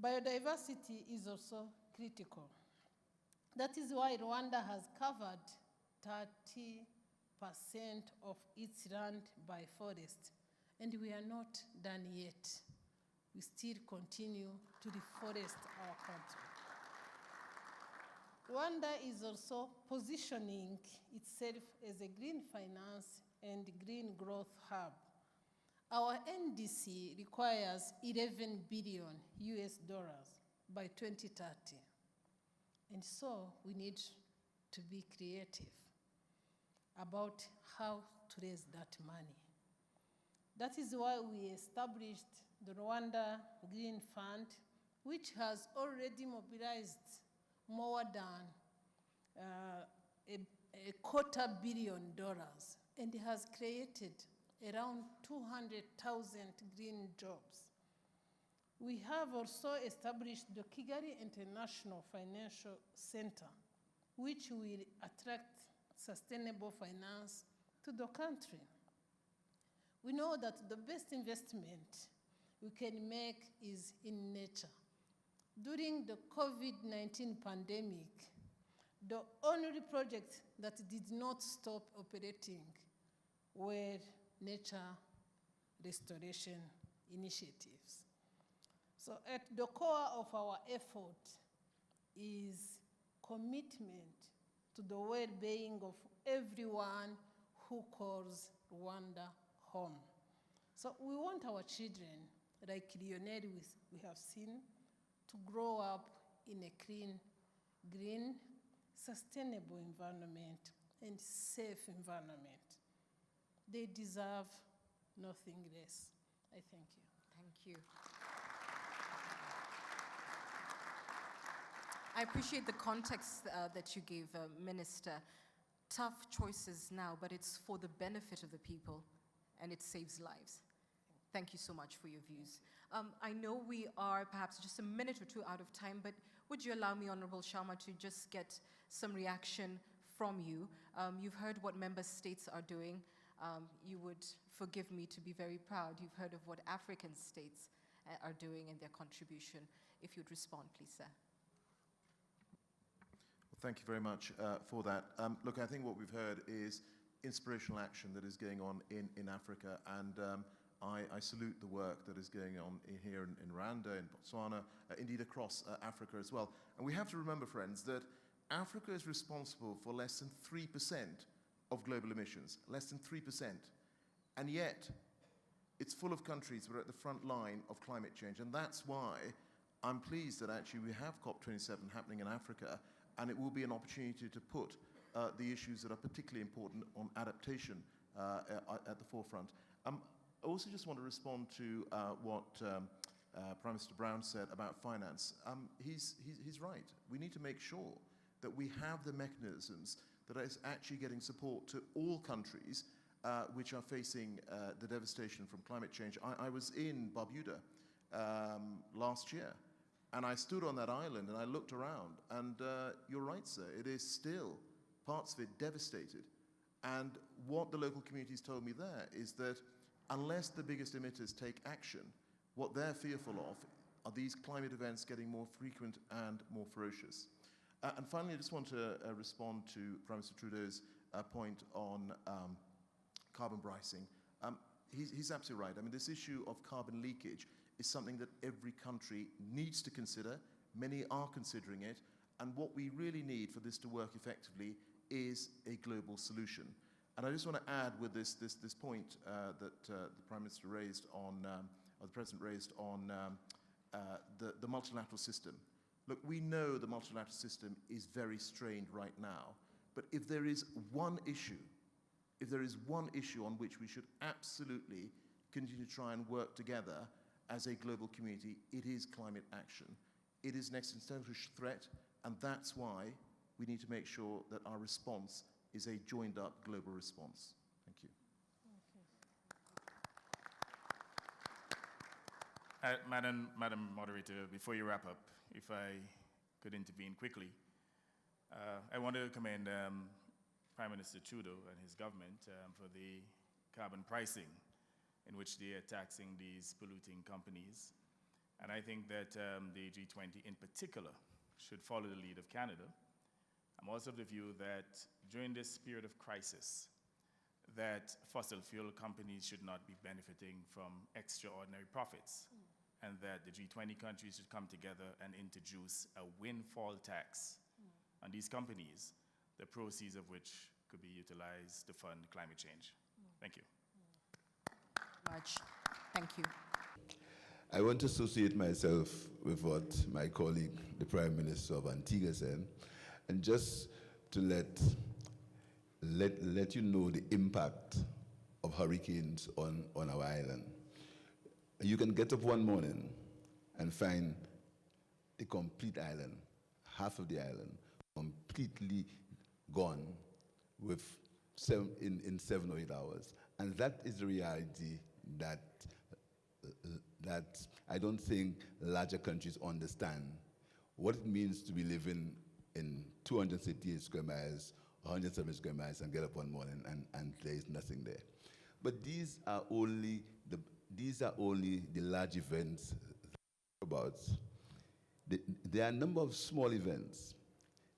Biodiversity is also critical. That is why Rwanda has covered 30% of its land by forest, and we are not done yet. We still continue to reforest our country. Rwanda is also positioning itself as a green finance and green growth hub. Our NDC requires $11 billion by 2030. And so we need to be creative about how to raise that money. That is why we established the Rwanda Green Fund, which has already mobilized more than $250 million and has created around 200,000 green jobs. We have also established the Kigali International Financial Center, which will attract sustainable finance to the country. We know that the best investment we can make is in nature. During the COVID-19 pandemic, the only projects that did not stop operating were nature restoration initiatives. So at the core of our effort is commitment to the well-being of everyone who calls Rwanda home. So we want our children, like Lionel we have seen, to grow up in a clean, green, sustainable environment and safe environment. They deserve nothing less. I thank you. Thank you. I appreciate the context that you gave, Minister. Tough choices now, but it's for the benefit of the people, and it saves lives. Thank you so much for your views. I know we are perhaps just a minute or two out of time, but would you allow me, Honorable Sharma, to just get some reaction from you. You've heard what member states are doing. You would forgive me to be very proud. You've heard of what African states are doing and their contribution. If you'd respond, please, sir. Well, thank you very much for that. Look, I think what we've heard is inspirational action that is going on in Africa, and I salute the work that is going on here in Rwanda, in Botswana, indeed across Africa as well. And we have to remember, friends, that Africa is responsible for less than 3% of global emissions, less than 3%. And yet, it's full of countries that are at the front line of climate change. And that's why I'm pleased that actually we have COP27 happening in Africa, and it will be an opportunity to put the issues that are particularly important on adaptation at the forefront. I also just want to respond to what Prime Minister Brown said about finance. He's right. We need to make sure that we have the mechanisms that is actually getting support to all countries which are facing the devastation from climate change. I was in Barbuda last year, and I stood on that island and I looked around, and you're right, sir, it is still, parts of it, devastated. And what the local communities told me there is that unless the biggest emitters take action, what they're fearful of are these climate events getting more frequent and more ferocious. And finally, I just want to respond to Prime Minister Trudeau's point on carbon pricing. He's absolutely right. I mean, this issue of carbon leakage is something that every country needs to consider. Many are considering it. And what we really need for this to work effectively is a global solution. And I just want to add with this point that the Prime Minister raised on, or the President raised on the multilateral system. Look, we know the multilateral system is very strained right now, but if there is one issue on which we should absolutely continue to try and work together as a global community, it is climate action. It is an existential threat, and that's why we need to make sure that our response is a joined-up global response. Thank you. Madam Moderator, before you wrap up, if I could intervene quickly, I want to commend Prime Minister Trudeau and his government for the carbon pricing in which they are taxing these polluting companies. And I think that the G20 in particular should follow the lead of Canada. I'm also of the view that during this period of crisis, that fossil fuel companies should not be benefiting from extraordinary profits, and that the G20 countries should come together and introduce a windfall tax on these companies, the proceeds of which could be utilized to fund climate change. Thank you. Much. Thank you. I want to associate myself with what my colleague, the Prime Minister of Antigua, said, and just to let you know the impact of hurricanes on our island. You can get up one morning and find the complete island, half of the island, completely gone in 7 or 8 hours. And that is the reality that I don't think larger countries understand what it means to be living in 268 square miles, 170 square miles, and get up one morning and there is nothing there. But these are only the large events about. There are a number of small events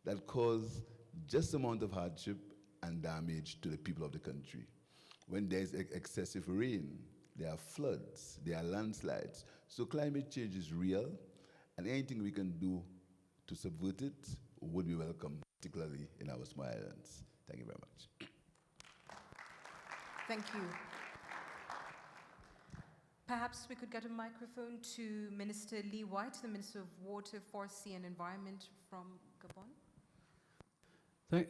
that cause just amount of hardship and damage to the people of the country. When there's excessive rain, there are floods, there are landslides. So climate change is real, and anything we can do to subvert it would be welcome, particularly in our small islands. Thank you very much. Thank you. Perhaps we could get a microphone to Minister Lee White, the Minister of Water, Forest, Sea and Environment from Gabon.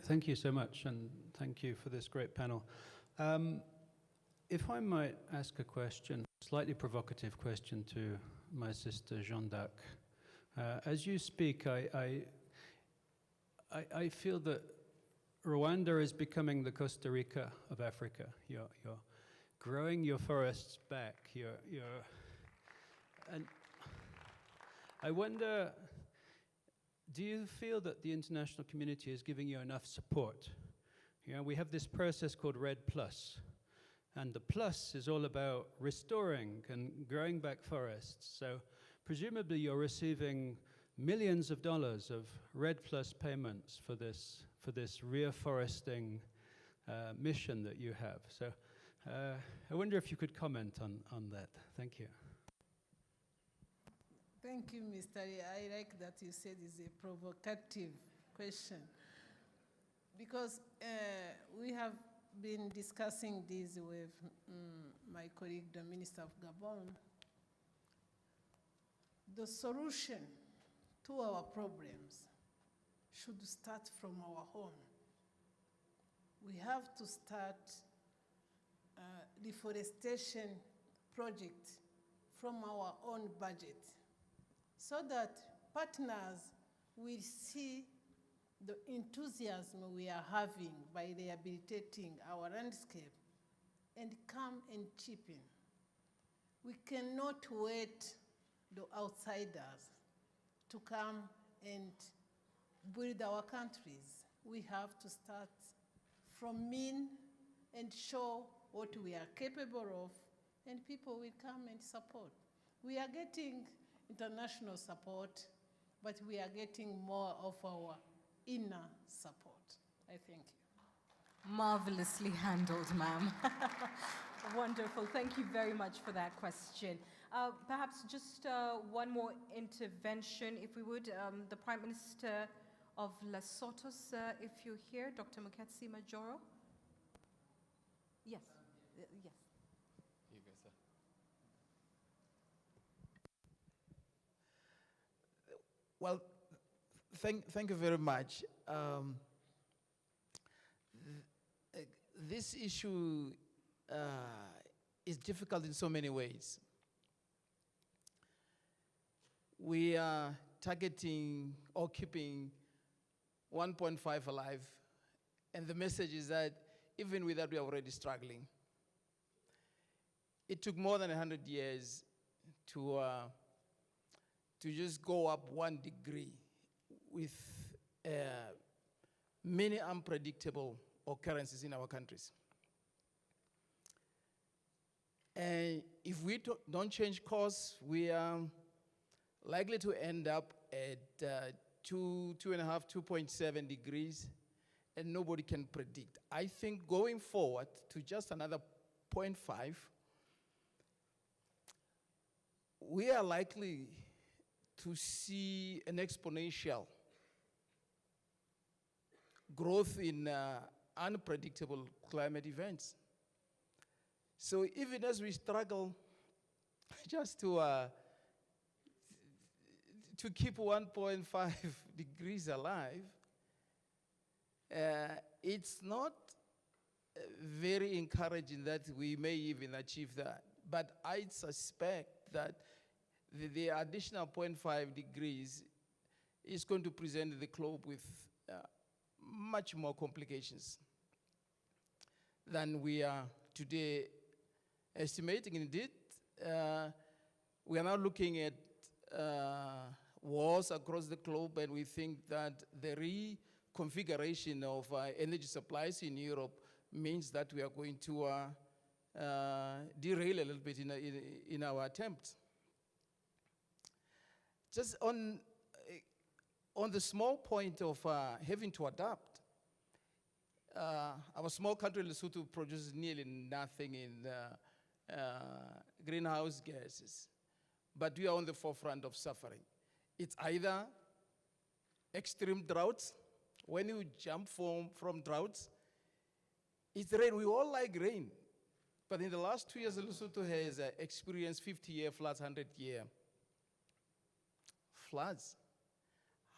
Thank you so much, and thank you for this great panel. If I might ask a question, slightly provocative question to my sister Jeanne d'Arc. As you speak, I feel that Rwanda is becoming the Costa Rica of Africa. You're growing your forests back. And I wonder, do you feel that the international community is giving you enough support You know, we have this process called Red Plus, and the plus is all about restoring and growing back forests. So presumably you're receiving millions of dollars of Red Plus payments for this reforesting mission that you have. So I wonder if you could comment on that. Thank you. Thank you, Mr. Lee. I like that you said it's a provocative question, because we have been discussing this with my colleague, the Minister of Gabon. The solution to our problems should start from our home. We have to start deforestation project from our own budget, so that partners will see the enthusiasm we are having by rehabilitating our landscape and come and chip in. We cannot wait the outsiders to come and build our countries. We have to start from mean and show what we are capable of, and people will come and support. We are getting international support, but we are getting more of our inner support. I thank you. Marvelously handled, ma'am. Wonderful. Thank you very much for that question. Perhaps just one more intervention, if we would. The Prime Minister of Lesotho, if you're here, Dr. Moketsi Majoro. Yes. Yes. You go, sir. Well, thank you very much. This issue is difficult in so many ways. We are targeting or keeping 1.5 alive, and the message is that even with that, we are already struggling. It took more than 100 years to just go up 1 degree with many unpredictable occurrences in our countries. And if we don't change course, we are likely to end up at 2.5, 2.7 degrees, and nobody can predict. I think going forward to just another 0.5, we are likely to see an exponential growth in unpredictable climate events. So even as we struggle just to keep 1.5 degrees alive, it's not very encouraging that we may even achieve that. But I suspect that the additional 0.5 degrees is going to present the globe with much more complications than we are today estimating. Indeed, we are now looking at wars across the globe, and we think that the reconfiguration of energy supplies in Europe means that we are going to derail a little bit in our attempts. Just on the small point of having to adapt, our small country, Lesotho, produces nearly nothing in greenhouse gases, but we are on the forefront of suffering. It's either extreme droughts. When you jump from droughts, it's rain. We all like rain. But in the last 2 years, Lesotho has experienced 50-year floods, 100-year floods.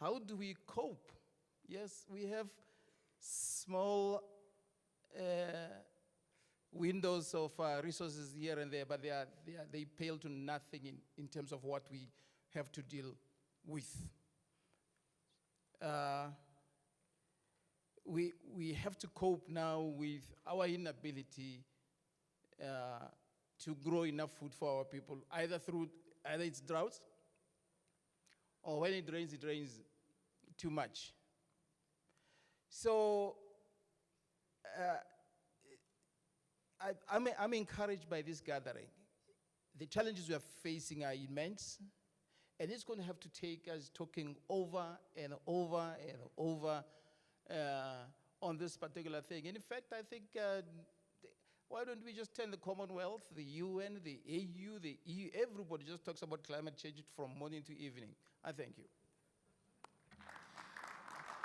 How do we cope? Yes, we have small windows of resources here and there, but they pale to nothing in terms of what we have to deal with. We have to cope now with our inability to grow enough food for our people, either it's droughts, or when it rains too much. So I'm encouraged by this gathering. The challenges we are facing are immense, and it's going to have to take us talking over and over and over on this particular thing. And in fact, I think, why don't we just turn the Commonwealth, the UN, the AU, the EU, everybody just talks about climate change from morning to evening. I thank you.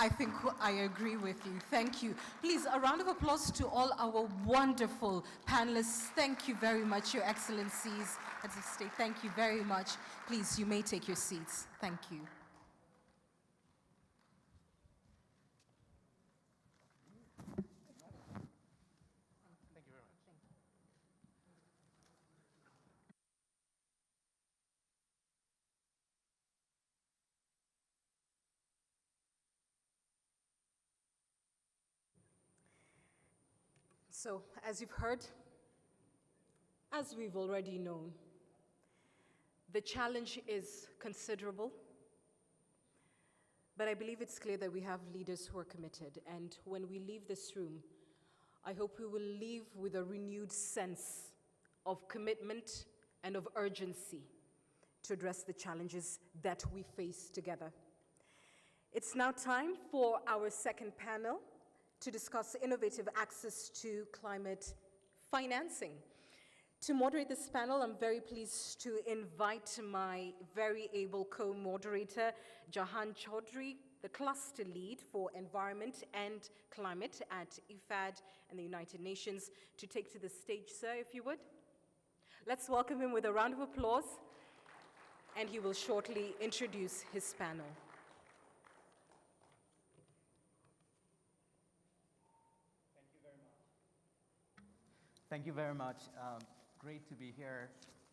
I think I agree with you. Thank you. Please, a round of applause to all our wonderful panelists. Thank you very much, Your Excellencies, Heads of State. Thank you very much. Please, you may take your seats. Thank you. So, as you've heard, as we've already known, the challenge is considerable, but I believe it's clear that we have leaders who are committed. And when we leave this room, I hope we will leave with a renewed sense of commitment and of urgency to address the challenges that we face together. It's now time for our second panel to discuss innovative access to climate financing. To moderate this panel, I'm very pleased to invite my very able co-moderator, Jahan Chaudhry, the cluster lead for environment and climate at IFAD and the United Nations, to take to the stage, sir, if you would. Let's welcome him with a round of applause, and he will shortly introduce his panel. Thank you very much. Great to be here.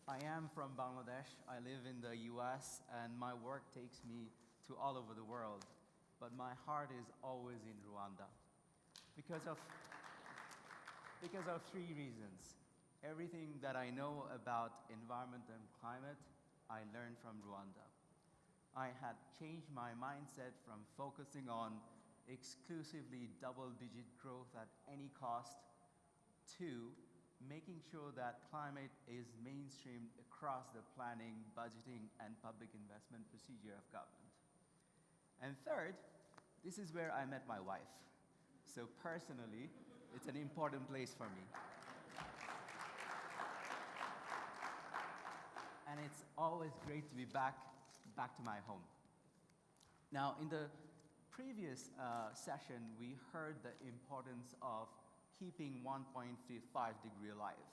I am from Bangladesh. I live in the US, and my work takes me to all over the world. But my heart is always in Rwanda because of three reasons. Everything that I know about environment and climate, I learned from Rwanda. I had changed my mindset from focusing on exclusively double-digit growth at any cost to making sure that climate is mainstreamed across the planning, budgeting, and public investment procedure of government. And third, this is where I met my wife. So personally, it's an important place for me. And it's always great to be back to my home. Now, in the previous session, we heard the importance of keeping 1.5 degree alive.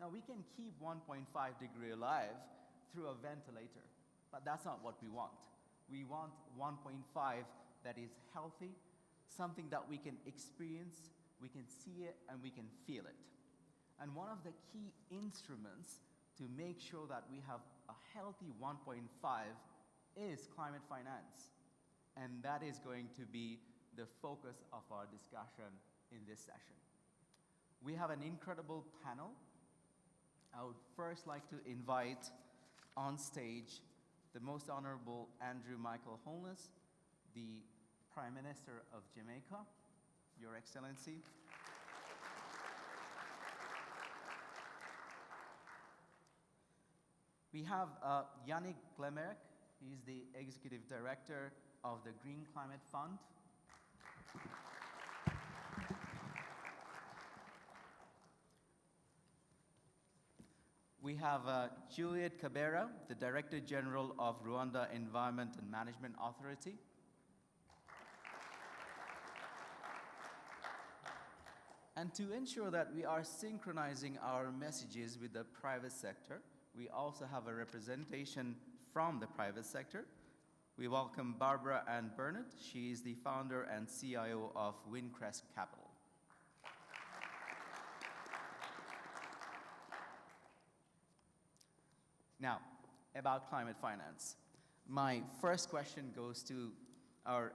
Now, we can keep 1.5 degree alive through a ventilator, but that's not what we want. We want 1.5 that is healthy, something that we can experience, we can see it, and we can feel it. And one of the key instruments to make sure that we have a healthy 1.5 is climate finance. And that is going to be the focus of our discussion in this session. We have an incredible panel. I would first like to invite on stage the Most Honorable Andrew Michael Holness, the Prime Minister of Jamaica, Your Excellency. We have Yannick Glemerc. He's the Executive Director of the Green Climate Fund. We have Juliet Kabera, the Director General of Rwanda Environment and Management Authority. And to ensure that we are synchronizing our messages with the private sector, we also have a representation from the private sector. We welcome Barbara Ann Burnett. She is the founder and CIO of Windcrest Capital. Now, about climate finance. My first question goes to our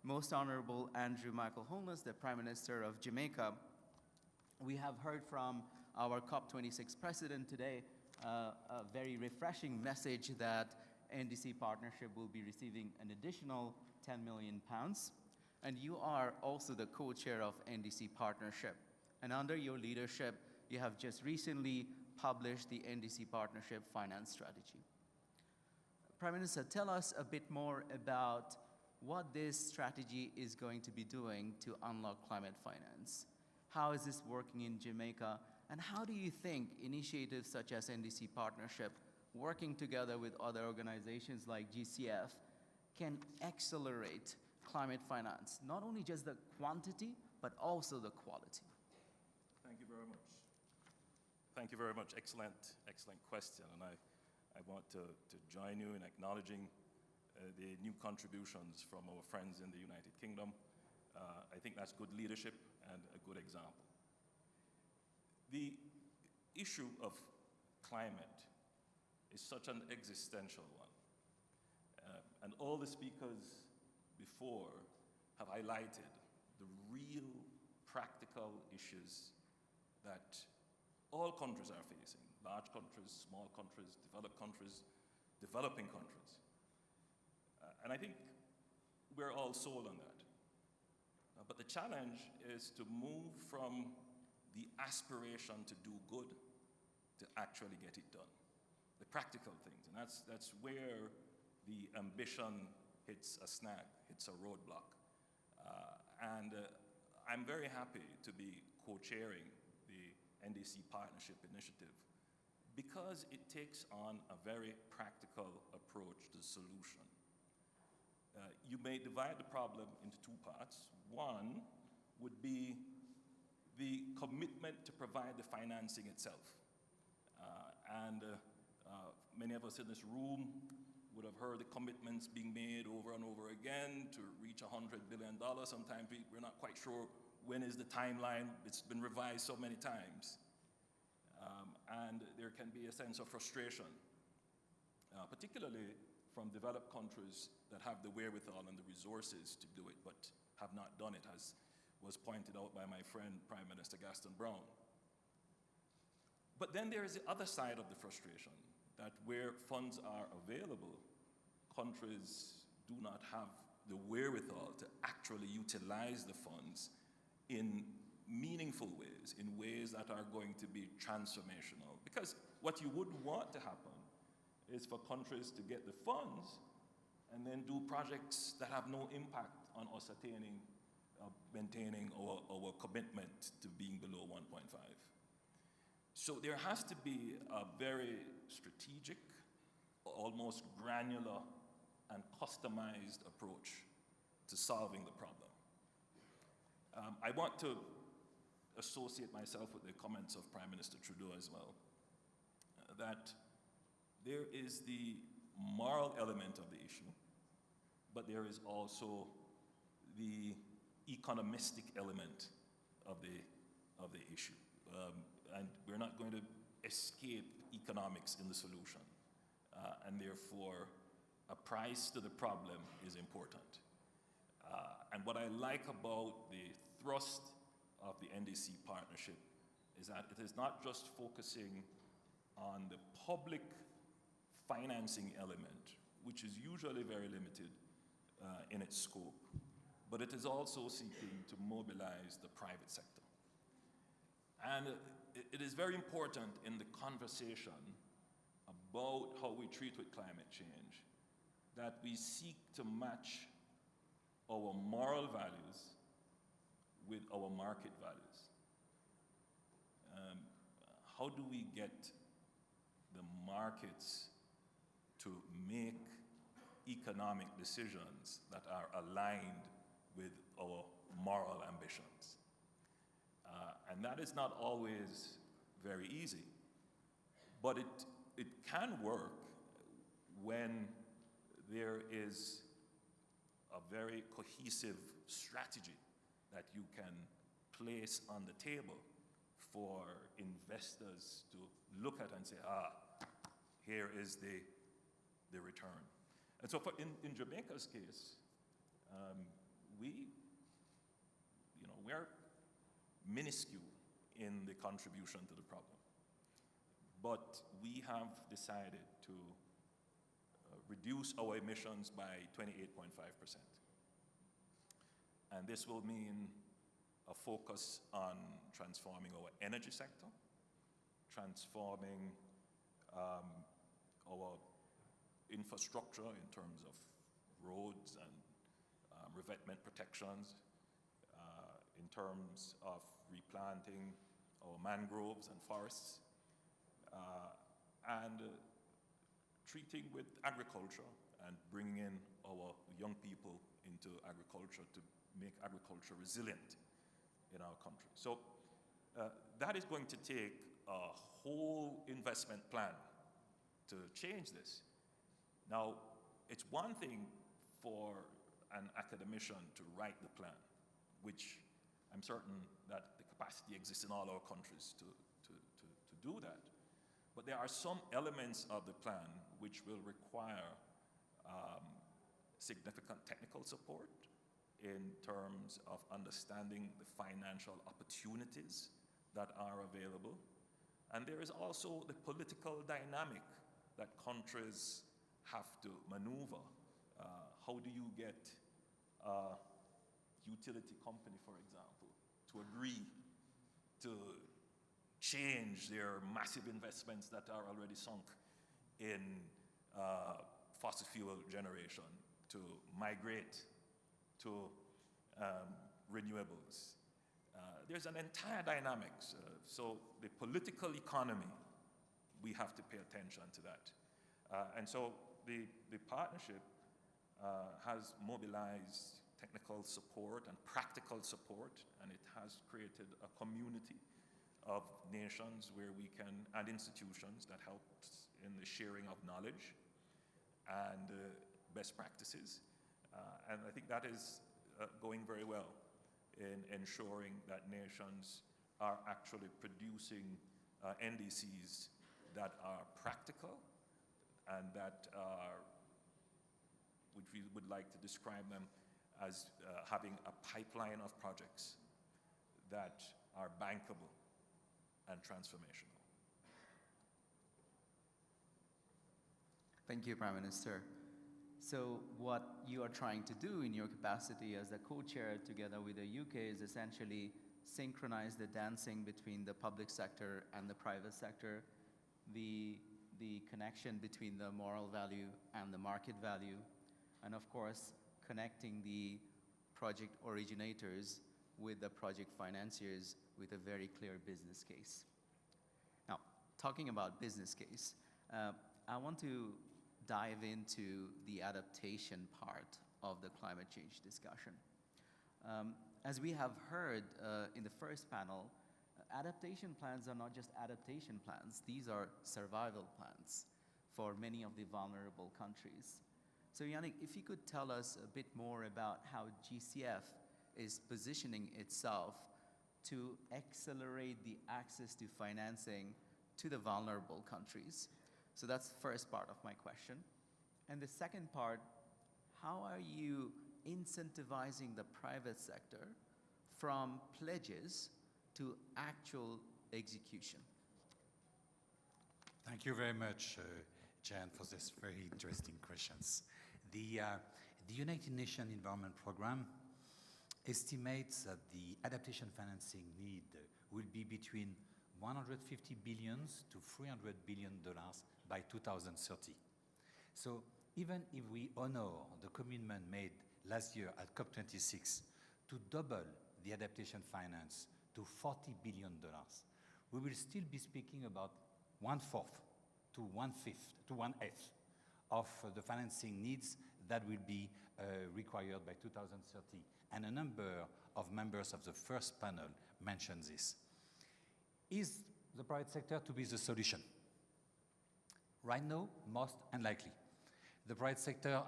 Most Honorable Andrew Michael Holness, the Prime Minister of Jamaica. We have heard from our COP26 President today a very refreshing message that NDC partnership will be receiving an additional £10 million. and you are also the co-chair of NDC Partnership. And under your leadership, you have just recently published the NDC Partnership Finance Strategy. Prime Minister, tell us a bit more about what this strategy is going to be doing to unlock climate finance. How is this working in Jamaica? And how do you think initiatives such as NDC Partnership, working together with other organizations like GCF, can accelerate climate finance, not only just the quantity, but also the quality? Thank you very much. Thank you very much. Excellent, excellent question. And I want to join you in acknowledging the new contributions from our friends in the United Kingdom. I think that's good leadership and a good example. The issue of climate is such an existential one. And all the speakers before have highlighted the real practical issues that all countries are facing, large countries, small countries, developed countries, developing countries. And I think we're all sold on that. But the challenge is to move from the aspiration to do good to actually get it done. The practical things, and that's where the ambition hits a snag, hits a roadblock. I'm very happy to be co-chairing the NDC Partnership Initiative because it takes on a very practical approach to the solution. You may divide the problem into two parts. One would be the commitment to provide the financing itself. Many of us in this room would have heard the commitments being made over and over again to reach $100 billion. Sometimes we're not quite sure when is the timeline. It's been revised so many times. And there can be a sense of frustration, particularly from developed countries that have the wherewithal and the resources to do it, but have not done it, as was pointed out by my friend, Prime Minister Gaston Brown. But then there is the other side of the frustration, that where funds are available, countries do not have the wherewithal to actually utilize the funds in meaningful ways, in ways that are going to be transformational. Because what you would want to happen is for countries to get the funds and then do projects that have no impact on us attaining, maintaining our commitment to being below 1.5. So there has to be a very strategic, almost granular and customized approach to solving the problem. I want to associate myself with the comments of Prime Minister Trudeau as well, that there is the moral element of the issue, but there is also the economistic element of the issue. And we're not going to escape economics in the solution. And therefore, a price to the problem is important. And what I like about the thrust of the NDC partnership is that it is not just focusing on the public financing element, which is usually very limited in its scope, but it is also seeking to mobilize the private sector. And it is very important in the conversation about how we treat with climate change that we seek to match our moral values with our market values. How do we get the markets to make economic decisions that are aligned with our moral ambitions? And that is not always very easy, but it can work when there is a very cohesive strategy that you can place on the table for investors to look at and say, here is the return. And so in Jamaica's case, we're minuscule in the contribution to the problem. But we have decided to reduce our emissions by 28.5%. And this will mean a focus on transforming our energy sector, transforming our infrastructure in terms of roads and revetment protections, in terms of replanting our mangroves and forests, and treating with agriculture and bringing in our young people into agriculture to make agriculture resilient in our country. So that is going to take a whole investment plan to change this. Now, it's one thing for an academician to write the plan, which I'm certain that the capacity exists in all our countries to do that. But there are some elements of the plan which will require significant technical support in terms of understanding the financial opportunities that are available. And there is also the political dynamic that countries have to maneuver. How do you get a utility company, for example, to agree to change their massive investments that are already sunk in fossil fuel generation, to migrate to renewables? There's an entire dynamics. So the political economy, we have to pay attention to that. And so the partnership has mobilized technical support and practical support, and it has created a community of nations where we can, and institutions that help in the sharing of knowledge and best practices. And I think that is going very well in ensuring that nations are actually producing NDCs that are practical and that are, which we would like to describe them as having a pipeline of projects that are bankable and transformational. Thank you, Prime Minister. So what you are trying to do in your capacity as the co-chair together with the UK is essentially synchronize the dancing between the public sector and the private sector, the connection between the moral value and the market value, and of course, connecting the project originators with the project financiers with a very clear business case. Now, talking about business case, I want to dive into the adaptation part of the climate change discussion. As we have heard in the first panel, adaptation plans are not just adaptation plans, these are survival plans for many of the vulnerable countries. So Yannick, if you could tell us a bit more about how GCF is positioning itself to accelerate the access to financing to the vulnerable countries. So that's the first part of my question. And the second part, how are you incentivizing the private sector from pledges to actual execution? Thank you very much, Jan, for these very interesting questions. The United Nations Environment Programme estimates that the adaptation financing need will be between 150 billion to $300 billion by 2030. So even if we honor the commitment made last year at COP26 to double the adaptation finance to $40 billion, we will still be speaking about 1/4 to 1/5 to 1/8 of the financing needs that will be required by 2030. And a number of members of the first panel mentioned this. Is the private sector to be the solution? Right now, most unlikely. The private sector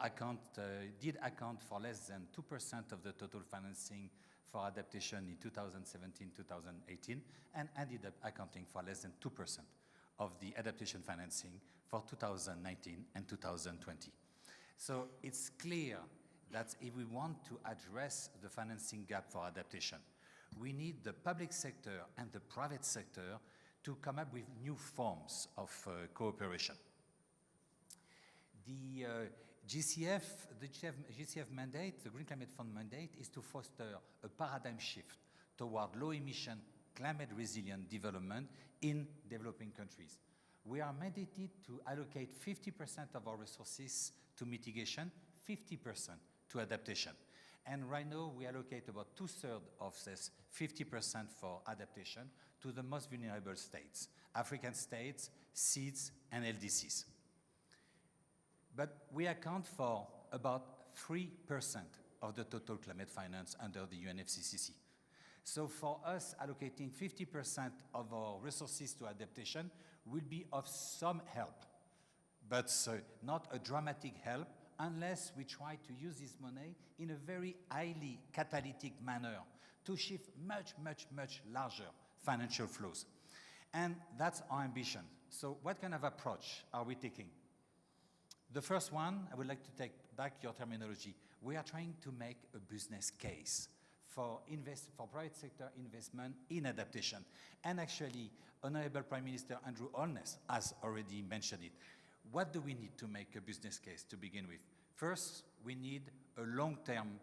did account for less than 2% of the total financing for adaptation in 2017-2018, and ended up accounting for less than 2% of the adaptation financing for 2019 and 2020. So it's clear that if we want to address the financing gap for adaptation, we need the public sector and the private sector to come up with new forms of cooperation. the GCF mandate, the Green Climate Fund mandate, is to foster a paradigm shift toward low-emission, climate-resilient development in developing countries. We are mandated to allocate 50% of our resources to mitigation, 50% to adaptation. And right now, we allocate about 2/3 of this 50% for adaptation to the most vulnerable states, African states, SEEDs, and LDCs. But we account for about 3% of the total climate finance under the UNFCCC. So for us, allocating 50% of our resources to adaptation will be of some help, but not a dramatic help unless we try to use this money in a very highly catalytic manner to shift much, much, much larger financial flows. And that's our ambition. So what kind of approach are we taking? The first one, I would like to take back your terminology. We are trying to make a business case for private sector investment in adaptation. And actually, Honorable Prime Minister Andrew Holness has already mentioned it. What do we need to make a business case to begin with? First, we need a long-term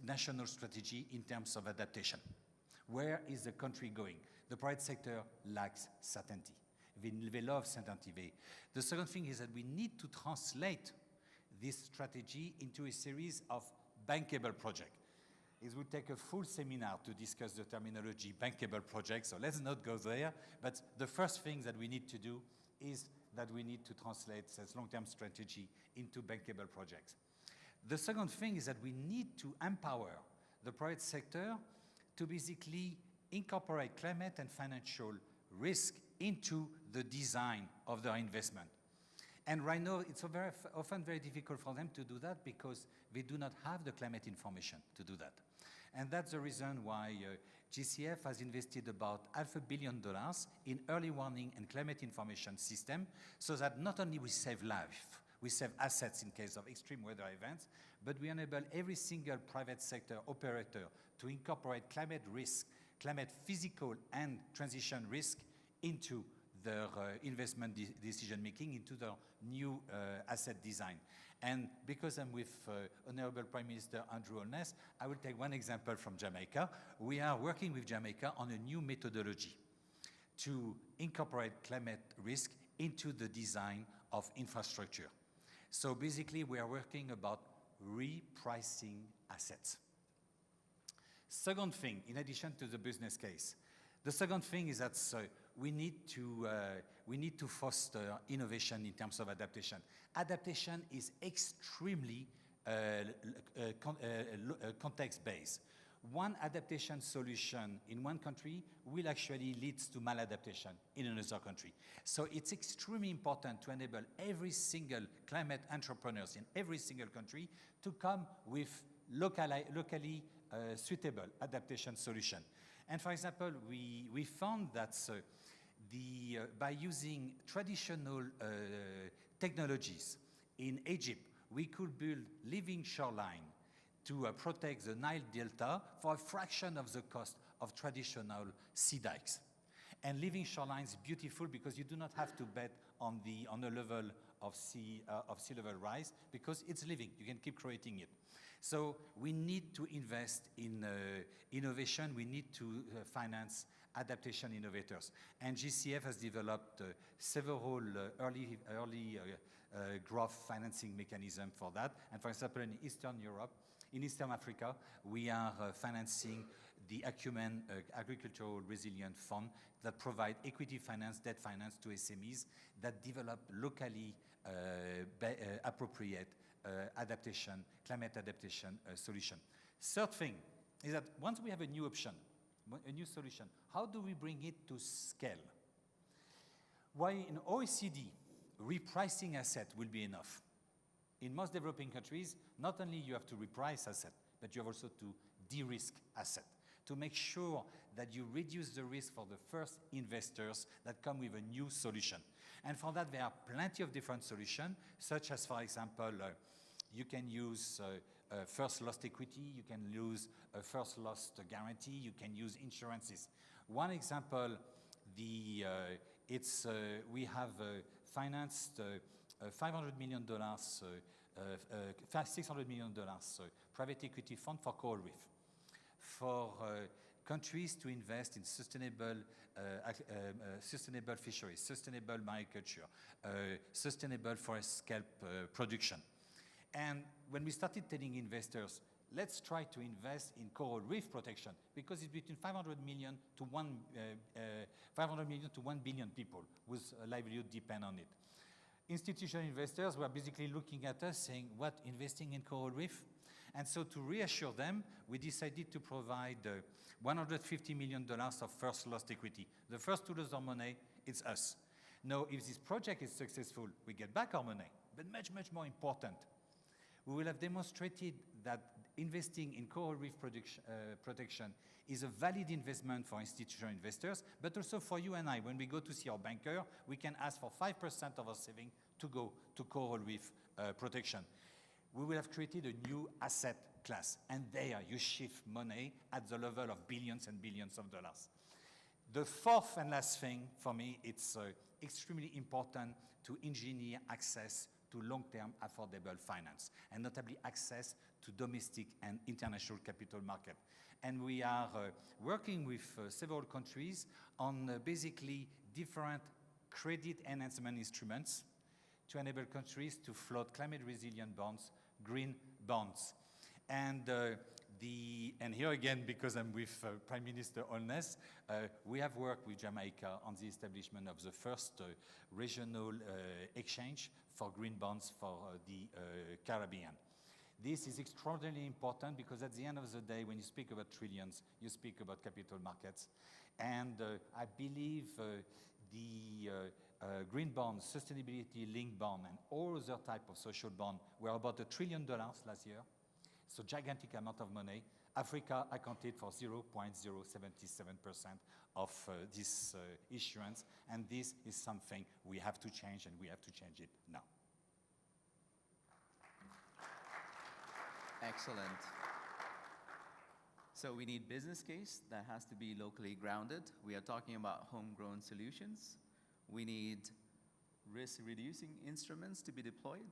national strategy in terms of adaptation. Where is the country going? The private sector lacks certainty. They love certainty. The second thing is that we need to translate this strategy into a series of bankable projects. It would take a full seminar to discuss the terminology bankable projects, so let's not go there. But the first thing that we need to do is that we need to translate this long-term strategy into bankable projects. The second thing is that we need to empower the private sector to basically incorporate climate and financial risk into the design of their investment. And right now, it's often very difficult for them to do that because they do not have the climate information to do that. And that's the reason why GCF has invested about $500 million in early warning and climate information system, so that not only we save life, we save assets in case of extreme weather events, but we enable every single private sector operator to incorporate climate risk, climate physical and transition risk into their investment decision-making, into their new asset design. And because I'm with Honorable Prime Minister Andrew Holness, I will take one example from Jamaica. We are working with Jamaica on a new methodology to incorporate climate risk into the design of infrastructure. So basically, we are working about repricing assets. Second thing, in addition to the business case, the second thing is that we need to foster innovation in terms of adaptation. Adaptation is extremely context-based. One adaptation solution in one country will actually lead to maladaptation in another country. So it's extremely important to enable every single climate entrepreneurs in every single country to come with locally suitable adaptation solution. And for example, we found that by using traditional technologies in Egypt, we could build living shoreline to protect the Nile Delta for a fraction of the cost of traditional sea dikes. And living shoreline is beautiful because you do not have to bet on the level of sea level rise because it's living. You can keep creating it. So we need to invest in innovation. We need to finance adaptation innovators. And GCF has developed several early growth financing mechanisms for that. And for example, in Eastern Europe, in Eastern Africa, we are financing the Acumen Agricultural Resilience Fund that provide equity finance, debt finance to SMEs that develop locally appropriate climate adaptation solution. Third thing is that once we have a new option, a new solution, how do we bring it to scale? Why in OECD, repricing asset will be enough. In most developing countries, not only you have to reprice asset, but you have also to de-risk asset to make sure that you reduce the risk for the first investors that come with a new solution. And for that, there are plenty of different solutions, such as, for example, you can use first loss equity, you can use a first loss guarantee, you can use insurances. One example, we have financed $500 million, $600 million private equity fund for coral reef, for countries to invest in sustainable fisheries, sustainable mariculture, sustainable forest scalp production. And when we started telling investors, let's try to invest in coral reef protection, because it's between 500 million to 1 billion people whose livelihood depend on it. Institutional investors were basically looking at us saying, what, investing in coral reef? And so to reassure them, we decided to provide $150 million of first lost equity. The first to lose our money, it's us. Now, if this project is successful, we get back our money. But much, much more important, we will have demonstrated that investing in coral reef protection is a valid investment for institutional investors, but also for you and I. When we go to see our banker, we can ask for 5% of our saving to go to coral reef protection. We will have created a new asset class, and there you shift money at the level of billions and billions of dollars. The fourth and last thing for me, it's extremely important to engineer access to long-term affordable finance, and notably access to domestic and international capital market. And we are working with several countries on basically different credit enhancement instruments to enable countries to float climate resilient bonds, green bonds. And here again, because I'm with Prime Minister Holness, we have worked with Jamaica on the establishment of the first regional exchange for green bonds for the Caribbean. This is extraordinarily important because at the end of the day, when you speak about trillions, you speak about capital markets. And I believe the green bond, sustainability-linked bond, and all other type of social bond were about $1 trillion last year. So gigantic amount of money. Africa accounted for 0.077% of this issuance, and this is something we have to change, and we have to change it now. Excellent. So we need business case that has to be locally grounded. We are talking about homegrown solutions. We need risk-reducing instruments to be deployed.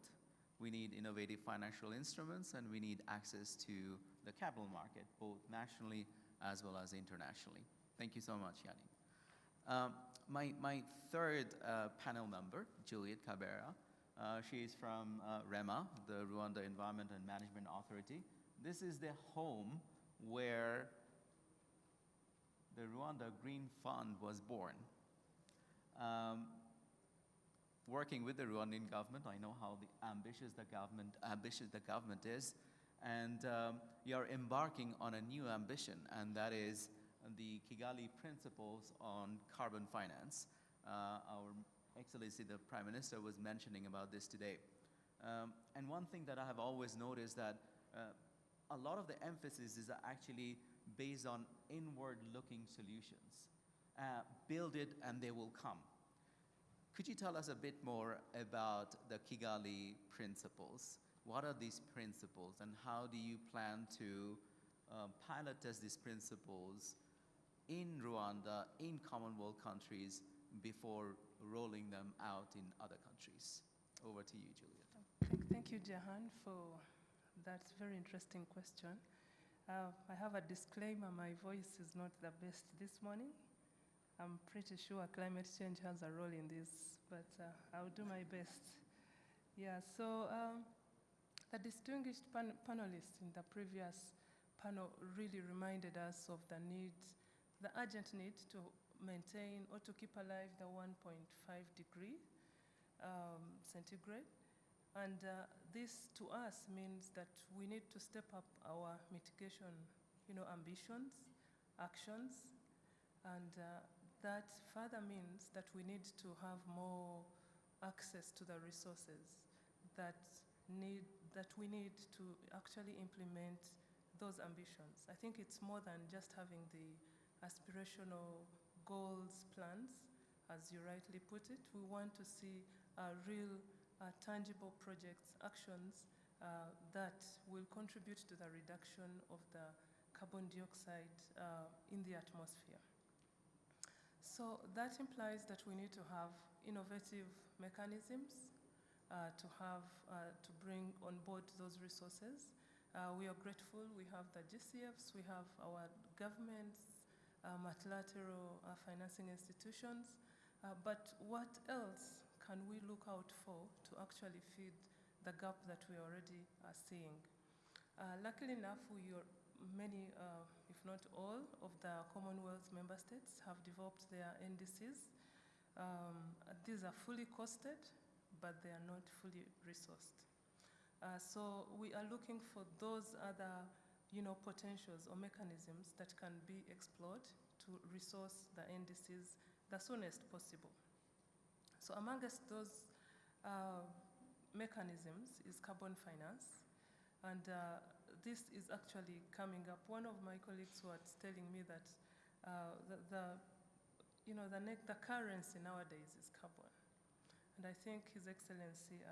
We need innovative financial instruments, and we need access to the capital market, both nationally as well as internationally. Thank you so much, Yannick. My third panel member, Juliet Kabera, she is from REMA, the Rwanda Environment and Management Authority. This is the home where the Rwanda Green Fund was born. Working with the Rwandan government, I know how ambitious the government is, and you're embarking on a new ambition, and that is the Kigali Principles on Carbon Finance. Our Excellency, the Prime Minister, was mentioning about this today. And one thing that I have always noticed that a lot of the emphasis is actually based on inward-looking solutions. Build it and they will come. Could you tell us a bit more about the Kigali Principles? What are these principles, and how do you plan to pilot test these principles in Rwanda, in Commonwealth countries, before rolling them out in other countries? Over to you, Juliet. Thank you, Jahan, for that very interesting question. I have a disclaimer, my voice is not the best this morning. I'm pretty sure climate change has a role in this, but I'll do my best. Yeah, so the distinguished panelists in the previous panel really reminded us of the need, the urgent need to maintain or to keep alive the 1.5 degree centigrade. And this to us means that we need to step up our mitigation, ambitions, actions, and that further means that we need to have more access to the resources that we need to actually implement those ambitions. I think it's more than just having the aspirational goals, plans, as you rightly put it. We want to see real tangible projects, actions that will contribute to the reduction of the carbon dioxide in the atmosphere. So that implies that we need to have innovative mechanisms to bring on board those resources. We are grateful. We have the GCFs, we have our governments, multilateral financing institutions, but what else can we look out for to actually feed the gap that we already are seeing? Luckily enough, many, if not all, of the Commonwealth member states have developed their NDCs. These are fully costed, but they are not fully resourced. So we are looking for those other potentials or mechanisms that can be explored to resource the NDCs the soonest possible. So amongst those mechanisms is carbon finance, and this is actually coming up. One of my colleagues was telling me that the currency nowadays is carbon, and I think His Excellency,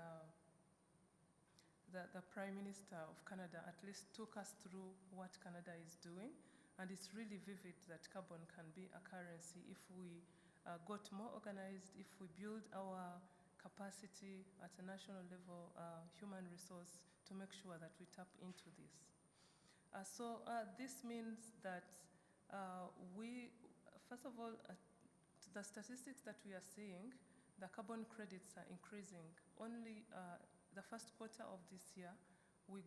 the Prime Minister of Canada, at least took us through what Canada is doing, and it's really vivid that carbon can be a currency if we got more organized, if we build our capacity at a national level, human resource, to make sure that we tap into this. This means that first of all, the statistics that we are seeing, the carbon credits are increasing. Only the first quarter of this year, we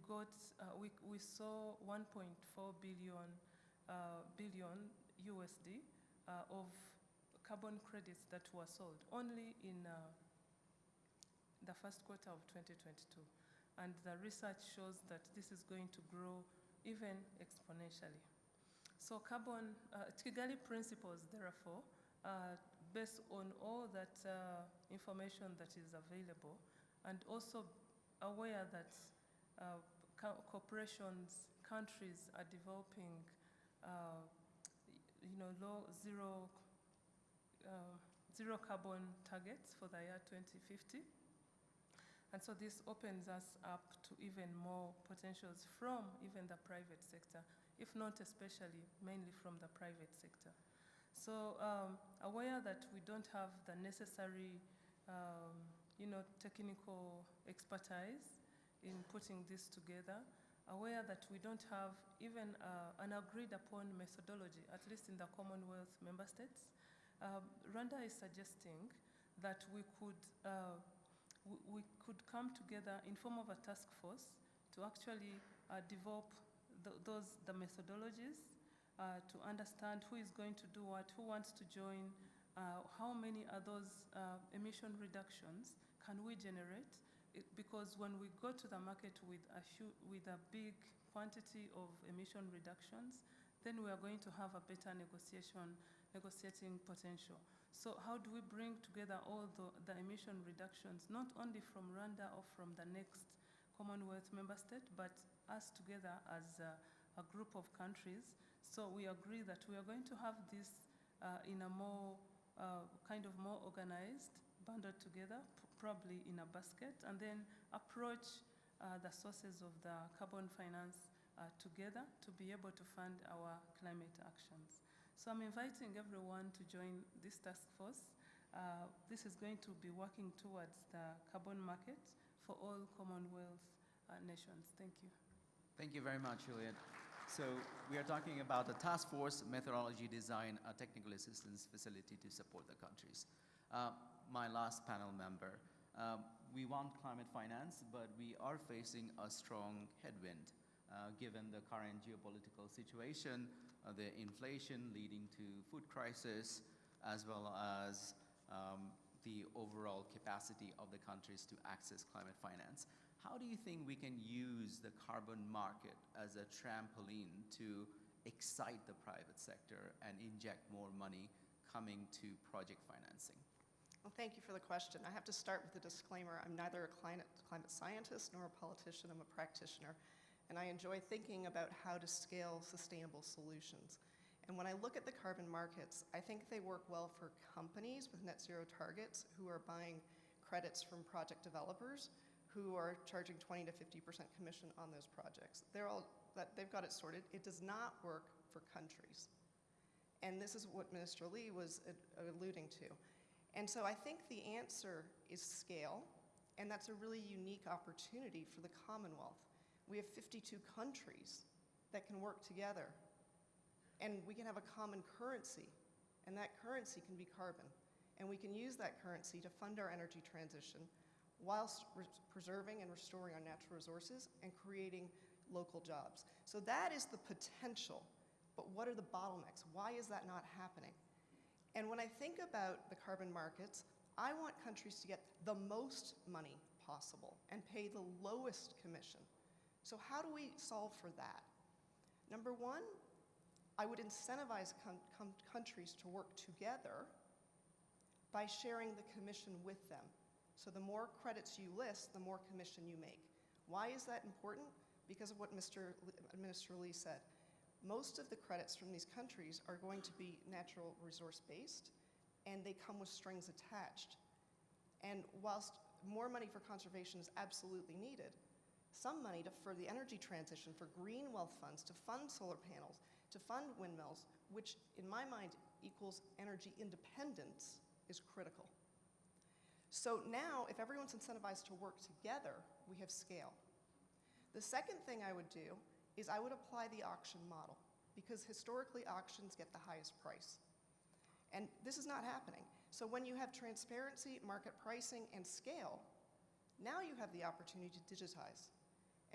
saw 1.4 billion USD of carbon credits that were sold only in the first quarter of 2022. And the research shows that this is going to grow even exponentially. So Kigali principles, therefore, based on all that information that is available, and also aware that corporations, countries are developing zero carbon targets for the year 2050. And so this opens us up to even more potentials from even the private sector, if not especially, mainly from the private sector. So aware that we don't have the necessary technical expertise in putting this together, aware that we don't have even an agreed upon methodology, at least in the Commonwealth member states, Rwanda is suggesting that we could come together in form of a task force to actually develop the methodologies, to understand who is going to do what, who wants to join, how many are those emission reductions can we generate, because when we go to the market with a big quantity of emission reductions, then we are going to have a better negotiating potential. So how do we bring together all the emission reductions, not only from Rwanda or from the next Commonwealth member state, but us together as a group of countries? So we agree that we are going to have this in a more more organized, bundled together, probably in a basket, and then approach the sources of the carbon finance together to be able to fund our climate actions. So I'm inviting everyone to join this task force. This is going to be working towards the carbon market for all Commonwealth nations. Thank you. Thank you very much, Juliet. So we are talking about the task force methodology design, a technical assistance facility to support the countries. My last panel member, we want climate finance, but we are facing a strong headwind given the current geopolitical situation, the inflation leading to food crisis, as well as the overall capacity of the countries to access climate finance. How do you think we can use the carbon market as a trampoline to excite the private sector and inject more money coming to project financing? Well, thank you for the question. I have to start with a disclaimer. I'm neither a climate scientist nor a politician. I'm a practitioner. And I enjoy thinking about how to scale sustainable solutions. And when I look at the carbon markets, I think they work well for companies with net zero targets who are buying credits from project developers who are charging 20 to 50% commission on those projects. They've got it sorted. It does not work for countries. And this is what Minister Lee was alluding to. And so I think the answer is scale. And that's a really unique opportunity for the Commonwealth. We have 52 countries that can work together, and we can have a common currency, and that currency can be carbon. And we can use that currency to fund our energy transition whilst preserving and restoring our natural resources and creating local jobs. So that is the potential, but what are the bottlenecks? Why is that not happening? And when I think about the carbon markets, I want countries to get the most money possible and pay the lowest commission. So how do we solve for that? Number one, I would incentivize countries to work together by sharing the commission with them. So the more credits you list, the more commission you make. Why is that important? Because of what Minister Lee said. Most of the credits from these countries are going to be natural resource based, and they come with strings attached. And whilst more money for conservation is absolutely needed, some money for the energy transition, for green wealth funds, to fund solar panels, to fund windmills, which in my mind equals energy independence, is critical. So now, if everyone's incentivized to work together, we have scale. The second thing I would do is I would apply the auction model, because historically auctions get the highest price. And this is not happening. So when you have transparency, market pricing, and scale, now you have the opportunity to digitize.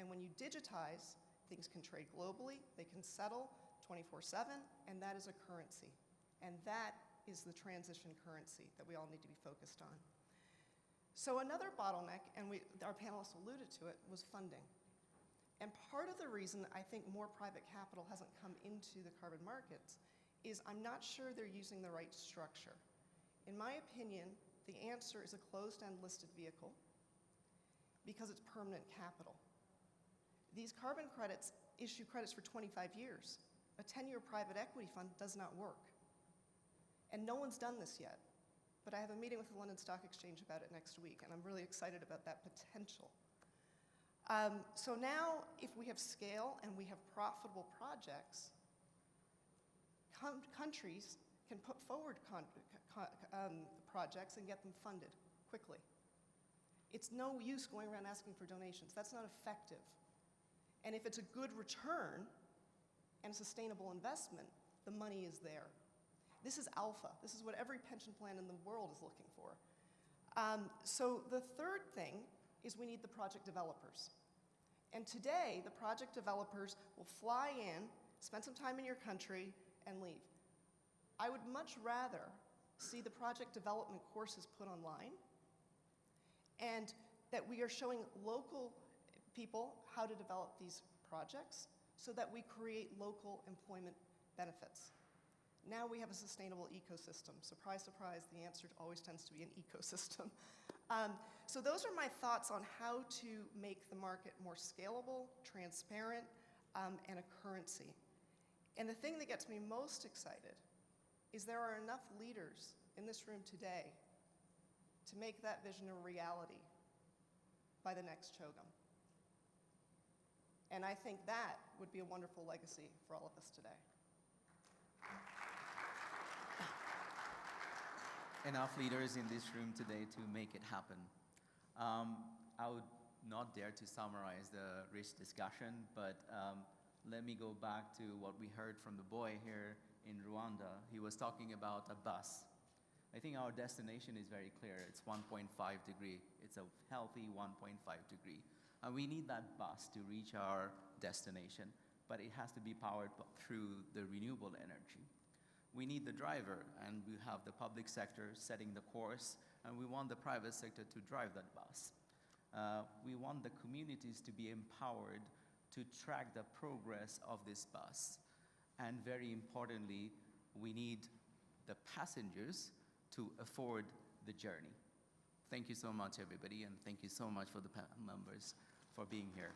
And when you digitize, things can trade globally, they can settle 24/7, and that is a currency. And that is the transition currency that we all need to be focused on. So another bottleneck, and our panelists alluded to it, was funding. And part of the reason I think more private capital hasn't come into the carbon markets is I'm not sure they're using the right structure. In my opinion, the answer is a closed-end listed vehicle because it's permanent capital. These carbon credits issue credits for 25 years. A 10-year private equity fund does not work. And no one's done this yet. But I have a meeting with the London Stock Exchange about it next week, and I'm really excited about that potential. So now, if we have scale and we have profitable projects, countries can put forward projects and get them funded quickly. It's no use going around asking for donations. That's not effective. And if it's a good return and sustainable investment, the money is there. This is alpha. This is what every pension plan in the world is looking for. So the third thing is we need the project developers. And today, the project developers will fly in, spend some time in your country, and leave. I would much rather see the project development courses put online, and that we are showing local people how to develop these projects so that we create local employment benefits. Now we have a sustainable ecosystem. Surprise, surprise, the answer always tends to be an ecosystem. So those are my thoughts on how to make the market more scalable, transparent, and a currency. And the thing that gets me most excited is there are enough leaders in this room today to make that vision a reality by the next CHOGM. And I think that would be a wonderful legacy for all of us today. Enough leaders in this room today to make it happen. I would not dare to summarize the rich discussion, but let me go back to what we heard from the boy here in Rwanda. He was talking about a bus. I think our destination is very clear. It's 1.5 degree. It's a healthy 1.5 degree. And we need that bus to reach our destination, but it has to be powered through the renewable energy. We need the driver, and we have the public sector setting the course, and we want the private sector to drive that bus. We want the communities to be empowered to track the progress of this bus. And very importantly, we need the passengers to afford the journey. Thank you so much, everybody, and thank you so much for the panel members for being here.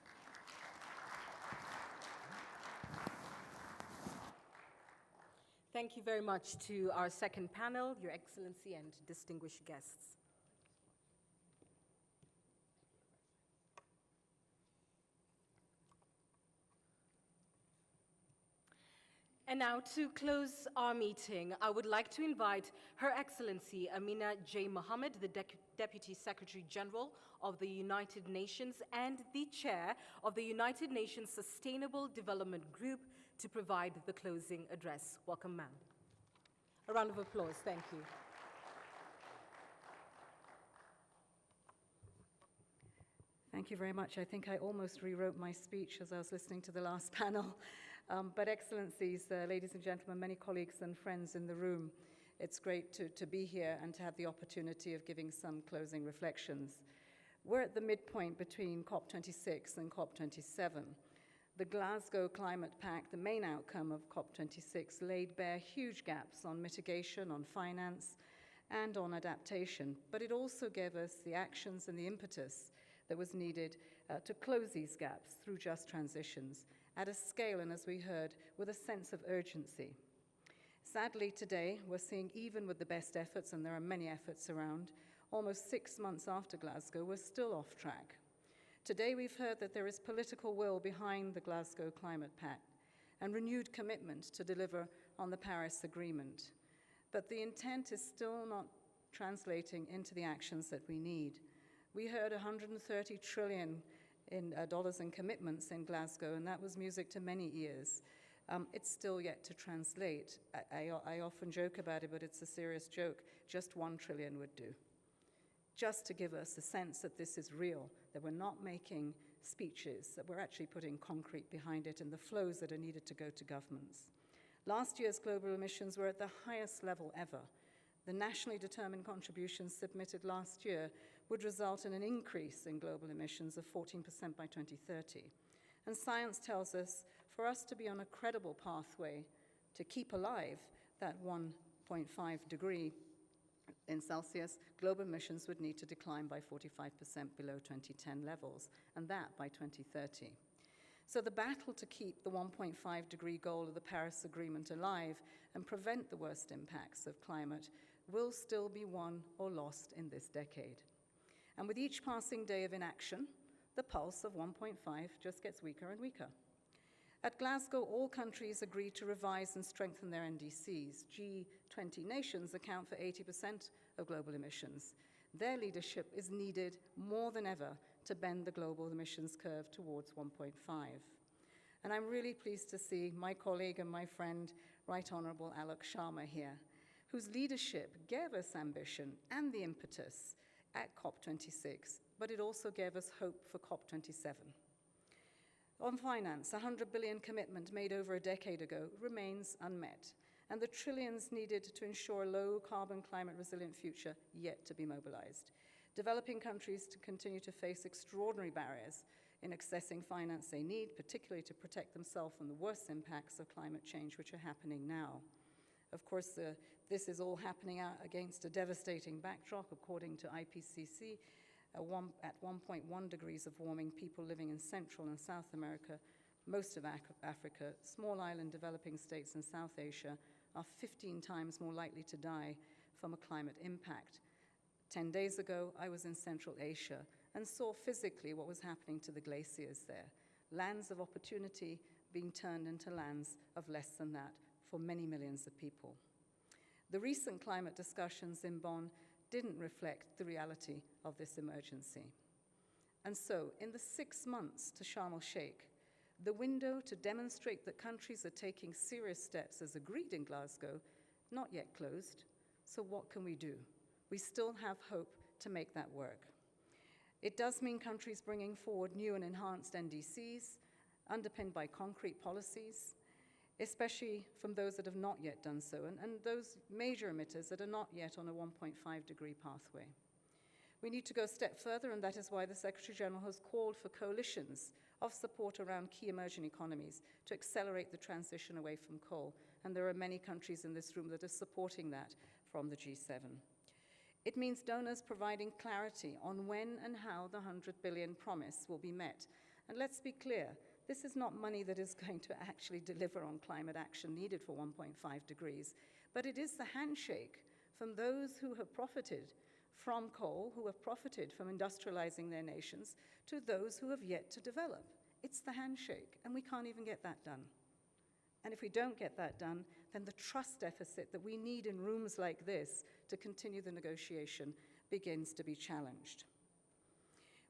Thank you very much to our second panel, Your Excellency and distinguished guests. And now, to close our meeting, I would like to invite Her Excellency Amina J. Mohammed, the Deputy Secretary General of the United Nations and the Chair of the United Nations Sustainable Development Group, to provide the closing address. Welcome, ma'am. A round of applause. Thank you. Thank you very much. I think I almost rewrote my speech as I was listening to the last panel. But Excellencies, ladies and gentlemen, many colleagues and friends in the room, it's great to be here and to have the opportunity of giving some closing reflections. We're at the midpoint between COP26 and COP27. The Glasgow Climate Pact, the main outcome of COP26, laid bare huge gaps on mitigation, on finance, and on adaptation. But it also gave us the actions and the impetus that was needed to close these gaps through just transitions at a scale, and as we heard, with a sense of urgency. Sadly, today, we're seeing, even with the best efforts, and there are many efforts around, almost 6 months after Glasgow, we're still off track. Today, we've heard that there is political will behind the Glasgow Climate Pact and renewed commitment to deliver on the Paris Agreement. But the intent is still not translating into the actions that we need. We heard $130 trillion in dollars in commitments in Glasgow, and that was music to many ears. It's still yet to translate. I often joke about it, but it's a serious joke. Just $1 trillion would do. Just to give us a sense that this is real, that we're not making speeches, that we're actually putting concrete behind it and the flows that are needed to go to governments. Last year's global emissions were at the highest level ever. The nationally determined contributions submitted last year would result in an increase in global emissions of 14% by 2030. And science tells us for us to be on a credible pathway to keep alive that 1.5 degree in Celsius, global emissions would need to decline by 45% below 2010 levels, and that by 2030. So the battle to keep the 1.5 degree goal of the Paris Agreement alive and prevent the worst impacts of climate will still be won or lost in this decade. And with each passing day of inaction, the pulse of 1.5 just gets weaker and weaker. At Glasgow, all countries agreed to revise and strengthen their NDCs. G20 nations account for 80% of global emissions. Their leadership is needed more than ever to bend the global emissions curve towards 1.5. And I'm really pleased to see my colleague and my friend, Right Honourable Alok Sharma here, whose leadership gave us ambition and the impetus at COP26, but it also gave us hope for COP27. On finance, a $100 billion commitment made over a decade ago remains unmet, and the trillions needed to ensure a low-carbon, climate-resilient future yet to be mobilized. Developing countries to continue to face extraordinary barriers in accessing finance they need, particularly to protect themselves from the worst impacts of climate change, which are happening now. Of course, this is all happening against a devastating backdrop. According to IPCC, at 1.1 degrees of warming, people living in Central and South America, most of Africa, small island developing states in South Asia are 15 times more likely to die from a climate impact. 10 days ago, I was in Central Asia and saw physically what was happening to the glaciers there. Lands of opportunity being turned into lands of less than that for many millions of people. The recent climate discussions in Bonn didn't reflect the reality of this emergency. And so, in the 6 months to Sharm el-Sheikh, the window to demonstrate that countries are taking serious steps as agreed in Glasgow, not yet closed. So what can we do? We still have hope to make that work. It does mean countries bringing forward new and enhanced NDCs, underpinned by concrete policies, especially from those that have not yet done so, and those major emitters that are not yet on a 1.5 degree pathway. We need to go a step further, and that is why the Secretary General has called for coalitions of support around key emerging economies to accelerate the transition away from coal. And there are many countries in this room that are supporting that from the G7. It means donors providing clarity on when and how the $100 billion promise will be met. And let's be clear, this is not money that is going to actually deliver on climate action needed for 1.5 degrees, but it is the handshake from those who have profited from coal, who have profited from industrializing their nations, to those who have yet to develop. It's the handshake, and we can't even get that done. And if we don't get that done, then the trust deficit that we need in rooms like this to continue the negotiation begins to be challenged.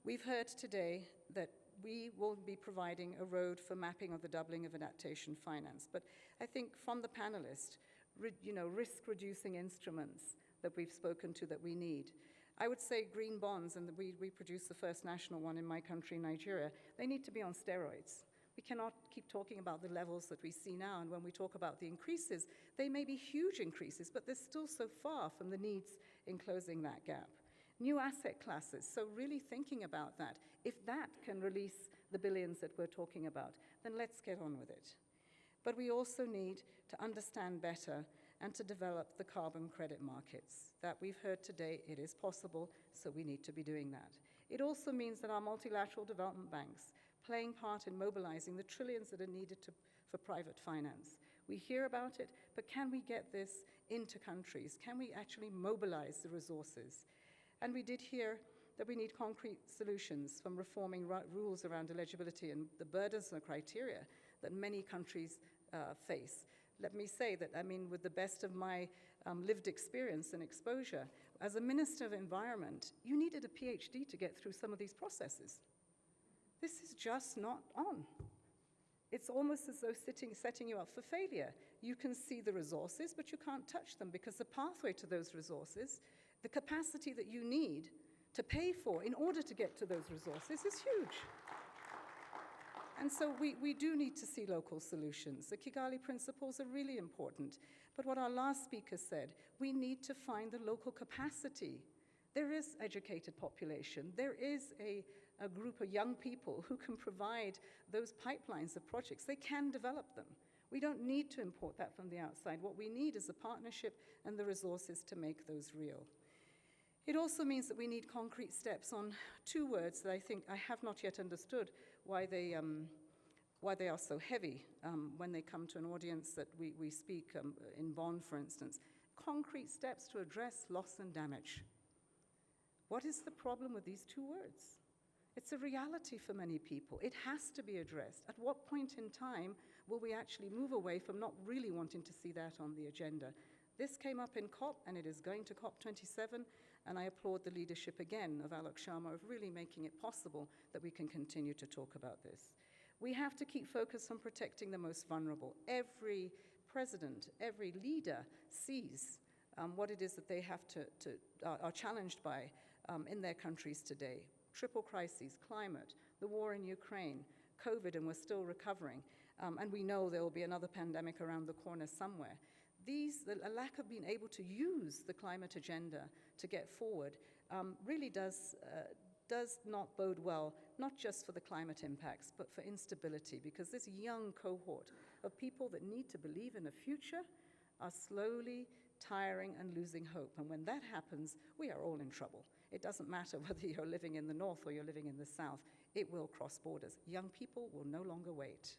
We've heard today that we will be providing a road for mapping of the doubling of adaptation finance. But I think from the panelists, risk-reducing instruments that we've spoken to that we need. I would say green bonds, and we produced the first national one in my country, Nigeria, they need to be on steroids. We cannot keep talking about the levels that we see now, and when we talk about the increases, they may be huge increases, but they're still so far from the needs in closing that gap. New asset classes, so really thinking about that. If that can release the billions that we're talking about, then let's get on with it. But we also need to understand better and to develop the carbon credit markets. That we've heard today, it is possible, so we need to be doing that. It also means that our multilateral development banks playing part in mobilizing the trillions that are needed for private finance. We hear about it, but can we get this into countries? Can we actually mobilize the resources? And we did hear that we need concrete solutions from reforming rules around eligibility and the burdens and the criteria that many countries face. Let me say that, with the best of my lived experience and exposure, as a Minister of Environment, you needed a PhD to get through some of these processes. This is just not on. It's almost as though setting you up for failure. You can see the resources, but you can't touch them because the pathway to those resources, the capacity that you need to pay for in order to get to those resources is huge. And so we do need to see local solutions. The Kigali principles are really important. But what our last speaker said, we need to find the local capacity. There is educated population. There is a group of young people who can provide those pipelines of projects. They can develop them. We don't need to import that from the outside. What we need is a partnership and the resources to make those real. It also means that we need concrete steps on two words that I think I have not yet understood why they are so heavy when they come to an audience that we speak in Bonn, for instance. Concrete steps to address loss and damage. What is the problem with these two words? It's a reality for many people. It has to be addressed. At what point in time will we actually move away from not really wanting to see that on the agenda? This came up in COP, and it is going to COP27, and I applaud the leadership again of Alok Sharma of really making it possible that we can continue to talk about this. We have to keep focused on protecting the most vulnerable. Every president, every leader sees what it is that they have are challenged by in their countries today. Triple crises, climate, the war in Ukraine, COVID, and we're still recovering. And we know there will be another pandemic around the corner somewhere. A lack of being able to use the climate agenda to get forward really does not bode well, not just for the climate impacts, but for instability, because this young cohort of people that need to believe in a future are slowly tiring and losing hope. And when that happens, we are all in trouble. It doesn't matter whether you're living in the north or you're living in the south. It will cross borders. Young people will no longer wait.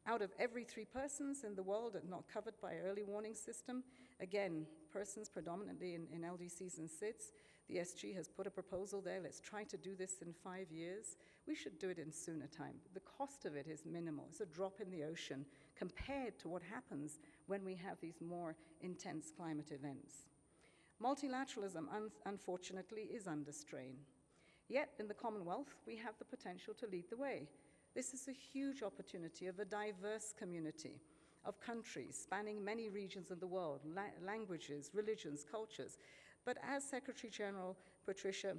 Out of every 3 persons in the world that are not covered by an early warning system, again, persons predominantly in LDCs and SIDS, the SG has put a proposal there. Let's try to do this in 5 years. We should do it in sooner time. The cost of it is minimal. It's a drop in the ocean compared to what happens when we have these more intense climate events. Multilateralism, unfortunately, is under strain. Yet, in the Commonwealth, we have the potential to lead the way. This is a huge opportunity of a diverse community of countries spanning many regions of the world, languages, religions, cultures. But as Secretary General Patricia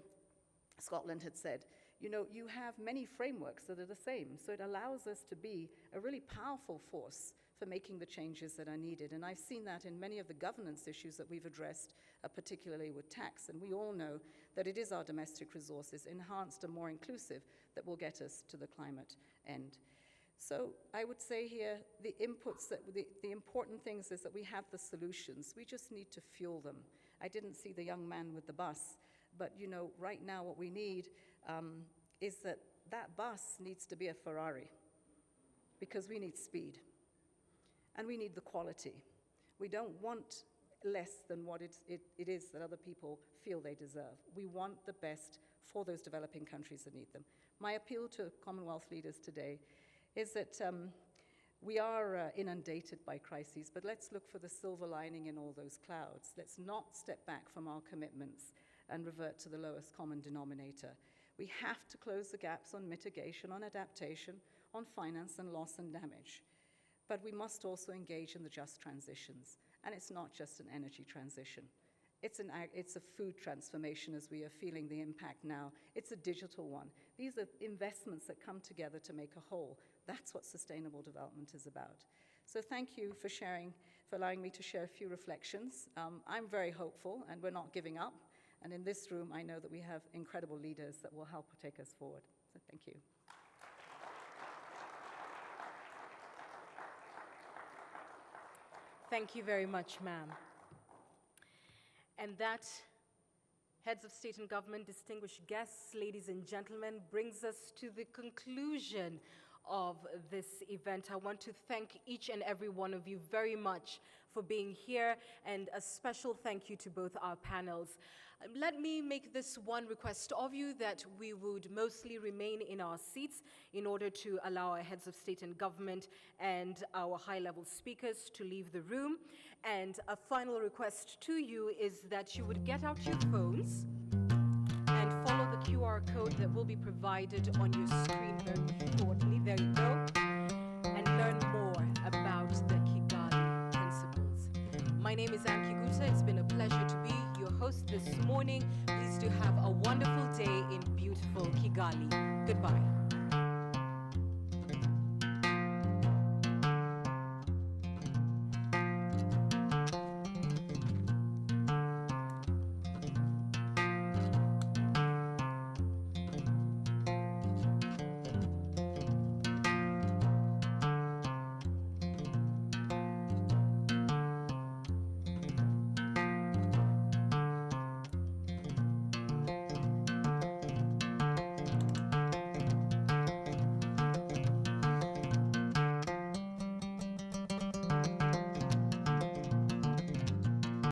Scotland had said, you have many frameworks that are the same, so it allows us to be a really powerful force for making the changes that are needed. And I've seen that in many of the governance issues that we've addressed, particularly with tax. And we all know that it is our domestic resources, enhanced and more inclusive, that will get us to the climate end. So I would say here, the inputs, the important things is that we have the solutions. We just need to fuel them. I didn't see the young man with the bus, but right now what we need is that bus needs to be a Ferrari, because we need speed. And we need the quality. We don't want less than what it is that other people feel they deserve. We want the best for those developing countries that need them. My appeal to Commonwealth leaders today is that We are inundated by crises, but let's look for the silver lining in all those clouds. Let's not step back from our commitments and revert to the lowest common denominator. We have to close the gaps on mitigation, on adaptation, on finance and loss and damage. But we must also engage in the just transitions. And it's not just an energy transition. It's a food transformation as we are feeling the impact now. It's a digital one. These are investments that come together to make a whole. That's what sustainable development is about. So thank you for allowing me to share a few reflections. I'm very hopeful, and we're not giving up. And in this room, I know that we have incredible leaders that will help take us forward. So thank you. Thank you very much, ma'am. And that, heads of state and government, distinguished guests, ladies and gentlemen, brings us to the conclusion of this event. I want to thank each and every one of you very much for being here, and a special thank you to both our panels. Let me make this one request of you, that we would mostly remain in our seats in order to allow our heads of state and government and our high-level speakers to leave the room. And a final request to you is that you would get out your phones and follow the QR code that will be provided on your screen very shortly. There you go. And learn more about the Kigali principles. My name is Anne Kiguta. It's been a pleasure to be your host this morning. Please do have a wonderful day in beautiful Kigali.